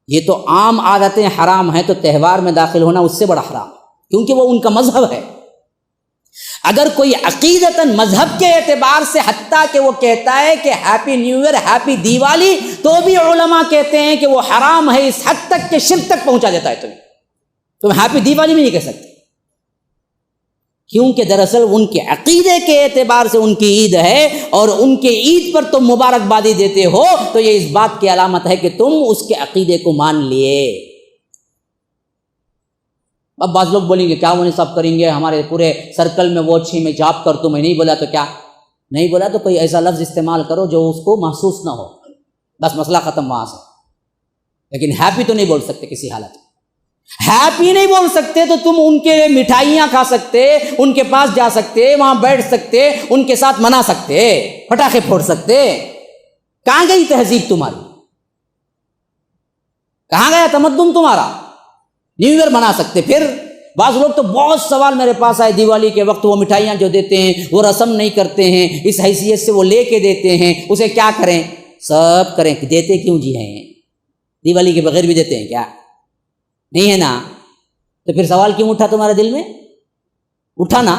Speaker 1: یہ تو عام عادتیں حرام ہیں، تو تہوار میں داخل ہونا اس سے بڑا حرام ہے، کیونکہ وہ ان کا مذہب ہے۔ اگر کوئی عقیدتاً مذہب کے اعتبار سے حتیٰ کہ وہ کہتا ہے کہ happy new year, happy Diwali, تو بھی علماء کہتے ہیں کہ وہ حرام ہے، اس حد تک کہ شرک تک پہنچا دیتا ہے تم ہیپی دیوالی بھی نہیں کہہ سکتے، کیونکہ دراصل ان کے عقیدے کے اعتبار سے ان کی عید ہے، اور ان کے عید پر تم مبارکبادی دیتے ہو تو یہ اس بات کی علامت ہے کہ تم اس کے عقیدے کو مان لیے۔ اب بعض لوگ بولیں گے کیا وہ سب کریں گے، ہمارے پورے سرکل میں وہ اچھی میں جاب کر، تمہیں نہیں بولا تو کیا؟ نہیں بولا تو کوئی ایسا لفظ استعمال کرو جو اس کو محسوس نہ ہو، بس مسئلہ ختم وہاں سے۔ لیکن ہیپی تو نہیں بول سکتے کسی حالت میں، ہیپی نہیں بول سکتے تو تم ان کے مٹھائیاں کھا سکتے، ان کے پاس جا سکتے، وہاں بیٹھ سکتے، ان کے ساتھ منا سکتے، پٹاخے پھوڑ سکتے۔ کہاں گئی تہذیب تمہاری؟ کہاں گیا تمدن تمہارا؟ نیو ایئر منا سکتے۔ پھر بعض لوگ تو بہت سوال میرے پاس آئے، دیوالی کے وقت وہ مٹھائیاں جو دیتے ہیں وہ رسم نہیں کرتے ہیں، اس حیثیت سے وہ لے کے دیتے ہیں، اسے کیا کریں؟ سب کریں، دیتے کیوں جی ہیں؟ دیوالی کے بغیر بھی دیتے ہیں کیا؟ نہیں ہے نا؟ تو پھر سوال کیوں اٹھا تمہارے دل میں؟ اٹھا نا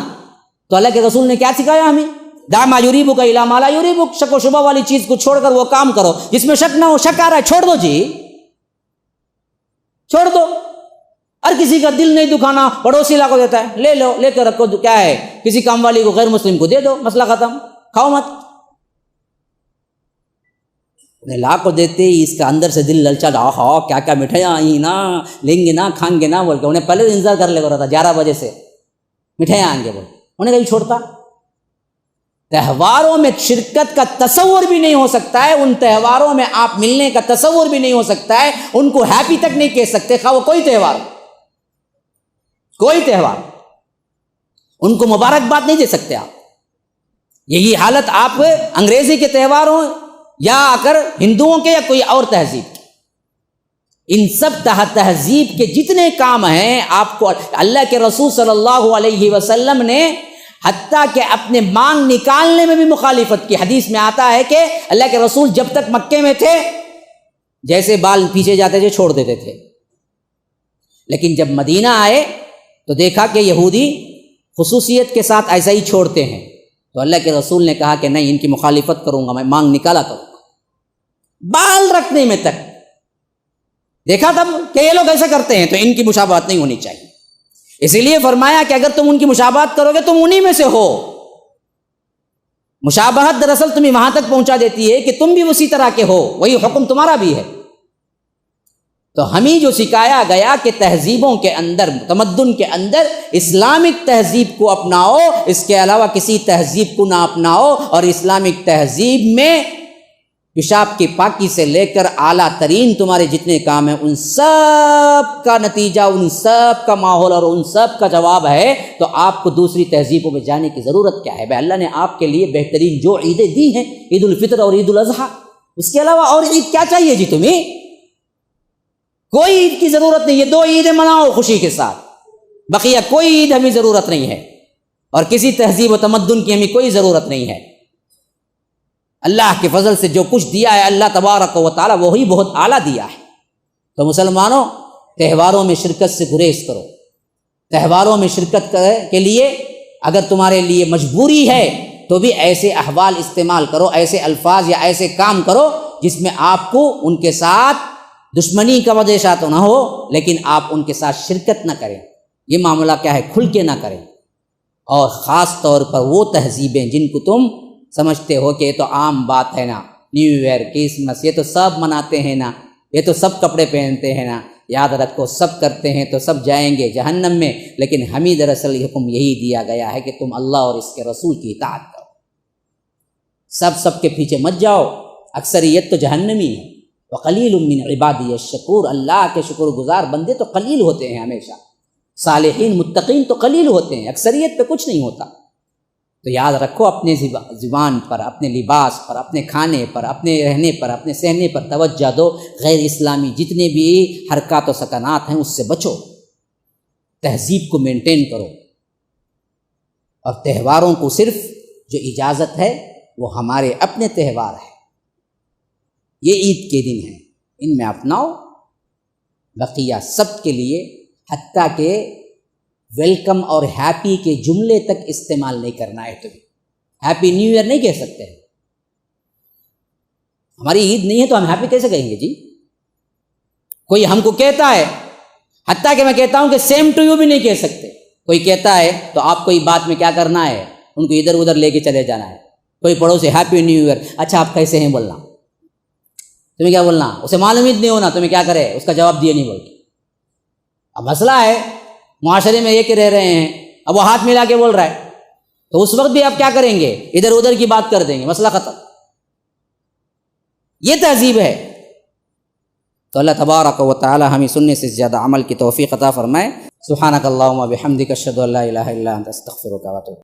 Speaker 1: تو اللہ کے رسول نے کیا سکھایا ہمیں؟ دا ما یریبک الی ما لا یریبک، شک و شبہ والی چیز کو چھوڑ کر وہ کام کرو جس میں شک نہ ہو۔ شک آ رہا ہے، چھوڑ دو جی، چھوڑ دو۔ اور کسی کا دل نہیں دکھانا، پڑوسی لا کو دیتا ہے، لے لو، لے کر رکھو، کیا ہے، کسی کام والی کو غیر مسلم کو دے دو، مسئلہ ختم، کھاؤ مت۔ لا کو دیتے ہی اس کا اندر سے دل للچا، ہاں کیا کیا مٹھائیاں آئی نا، لیں گے نا، کھائیں گے نا بول کے، انہیں پہلے انتظار کر لے رہا تھا 11 بجے سے مٹھائیاں آئیں گے بول، انہیں کبھی چھوڑتا؟ تہواروں میں شرکت کا تصور بھی نہیں ہو سکتا ہے، ان تہواروں میں آپ ملنے کا تصور بھی نہیں ہو سکتا ہے، ان کو ہیپی تک نہیں کہہ سکتے، خواہ وہ کوئی تہوار، کوئی تہوار، ان کو مبارکباد نہیں دے سکتے آپ۔ یہی حالت آپ انگریزی کے تہواروں یا اگر ہندوؤں کے یا کوئی اور تہذیب کے، ان سب تہذیب کے جتنے کام ہیں آپ کو اللہ کے رسول صلی اللہ علیہ وسلم نے حتیٰ کہ اپنے مانگ نکالنے میں بھی مخالفت کی۔ حدیث میں آتا ہے کہ اللہ کے رسول جب تک مکے میں تھے جیسے بال پیچھے جاتے تھے چھوڑ دیتے تھے، لیکن جب مدینہ آئے تو دیکھا کہ یہودی خصوصیت کے ساتھ ایسا ہی چھوڑتے ہیں، تو اللہ کے رسول نے کہا کہ نہیں، ان کی مخالفت کروں گا، میں مانگ نکالا کروں گا بال رکھنے میں تک۔ دیکھا تب کہ یہ لوگ ایسا کرتے ہیں تو ان کی مشابہت نہیں ہونی چاہیے، اسی لیے فرمایا کہ اگر تم ان کی مشابہت کرو گے تم انہی میں سے ہو۔ مشابہت دراصل تمہیں وہاں تک پہنچا دیتی ہے کہ تم بھی اسی طرح کے ہو، وہی حکم تمہارا بھی ہے۔ تو ہمیں جو سکھایا گیا کہ تہذیبوں کے اندر، تمدن کے اندر اسلامک تہذیب کو اپناؤ، اس کے علاوہ کسی تہذیب کو نہ اپناؤ، اور اسلامک تہذیب میں پیشاب کی پاکی سے لے کر اعلیٰ ترین تمہارے جتنے کام ہیں ان سب کا نتیجہ، ان سب کا ماحول اور ان سب کا جواب ہے۔ تو آپ کو دوسری تہذیبوں میں جانے کی ضرورت کیا ہے؟ بھائی اللہ نے آپ کے لیے بہترین جو عیدیں دی ہیں، عید الفطر اور عید الاضحیٰ، اس کے علاوہ اور عید کیا چاہیے جی تمہیں؟ کوئی عید کی ضرورت نہیں ہے، دو عیدیں مناؤ خوشی کے ساتھ، بقیہ کوئی عید ہمیں ضرورت نہیں ہے، اور کسی تہذیب و تمدن کی ہمیں کوئی ضرورت نہیں ہے۔ اللہ کے فضل سے جو کچھ دیا ہے اللہ تبارک و تعالی وہی بہت اعلیٰ دیا ہے۔ تو مسلمانوں، تہواروں میں شرکت سے گریز کرو۔ تہواروں میں شرکت کے لیے اگر تمہارے لیے مجبوری ہے تو بھی ایسے احوال استعمال کرو، ایسے الفاظ یا ایسے کام کرو جس میں آپ کو ان کے ساتھ دشمنی کا وجہ تو نہ ہو، لیکن آپ ان کے ساتھ شرکت نہ کریں۔ یہ معاملہ کیا ہے، کھل کے نہ کریں۔ اور خاص طور پر وہ تہذیبیں جن کو تم سمجھتے ہو کہ یہ تو عام بات ہے نا، نیو ایئر، کرسمس، یہ تو سب مناتے ہیں نا، یہ تو سب کپڑے پہنتے ہیں نا، یاد رکھو سب کرتے ہیں تو سب جائیں گے جہنم میں، لیکن ہمیں دراصل حکم یہی دیا گیا ہے کہ تم اللہ اور اس کے رسول کی اطاعت کرو۔ سب کے پیچھے مت جاؤ، اکثریت تو جہنمی ہے۔ وقلیل من عبادی الشکور، اللہ کے شکر گزار بندے تو قلیل ہوتے ہیں ہمیشہ، صالحین متقین تو قلیل ہوتے ہیں، اکثریت پہ کچھ نہیں ہوتا۔ تو یاد رکھو اپنے زبان پر، اپنے لباس پر، اپنے کھانے پر، اپنے رہنے پر، اپنے سہنے پر توجہ دو۔ غیر اسلامی جتنے بھی حرکات و سکنات ہیں اس سے بچو، تہذیب کو مینٹین کرو۔ اور تہواروں کو صرف جو اجازت ہے وہ ہمارے اپنے تہوار ہیں، یہ عید کے دن ہیں، ان میں اپناؤ، بقیہ سب کے لیے، حتیٰ کہ ویلکم اور ہیپی کے جملے تک استعمال نہیں کرنا ہے تمہیں۔ ہیپی نیو ایئر نہیں کہہ سکتے ہیں، ہماری عید نہیں ہے تو ہم ہیپی کیسے کہیں گے جی؟ کوئی ہم کو کہتا ہے، حتیٰ کہ میں کہتا ہوں کہ سیم ٹو یو بھی نہیں کہہ سکتے۔ کوئی کہتا ہے تو آپ کو یہ بات میں کیا کرنا ہے، ان کو ادھر ادھر لے کے چلے جانا ہے۔ کوئی پڑوسی ہیپی نیو ایئر، اچھا آپ کیسے ہیں بولنا، تمہیں کیا بولنا، اسے معلوم ہی نہیں ہونا، تمہیں کیا کرے، اس کا جواب دیے نہیں بول کے۔ اب مسئلہ ہے معاشرے میں یہ کہ رہ رہے ہیں، اب وہ ہاتھ ملا کے بول رہا ہے تو اس وقت بھی آپ کیا کریں گے، ادھر ادھر کی بات کر دیں گے، مسئلہ ختم۔ یہ تہذیب ہے۔ تو اللہ تبارک و تعالی ہمیں سننے سے زیادہ عمل کی توفیق عطا فرمائے۔ سبحانک اللہم و بحمدک، اشہد ان لا الہ الا انت، استغفرک و اتوب۔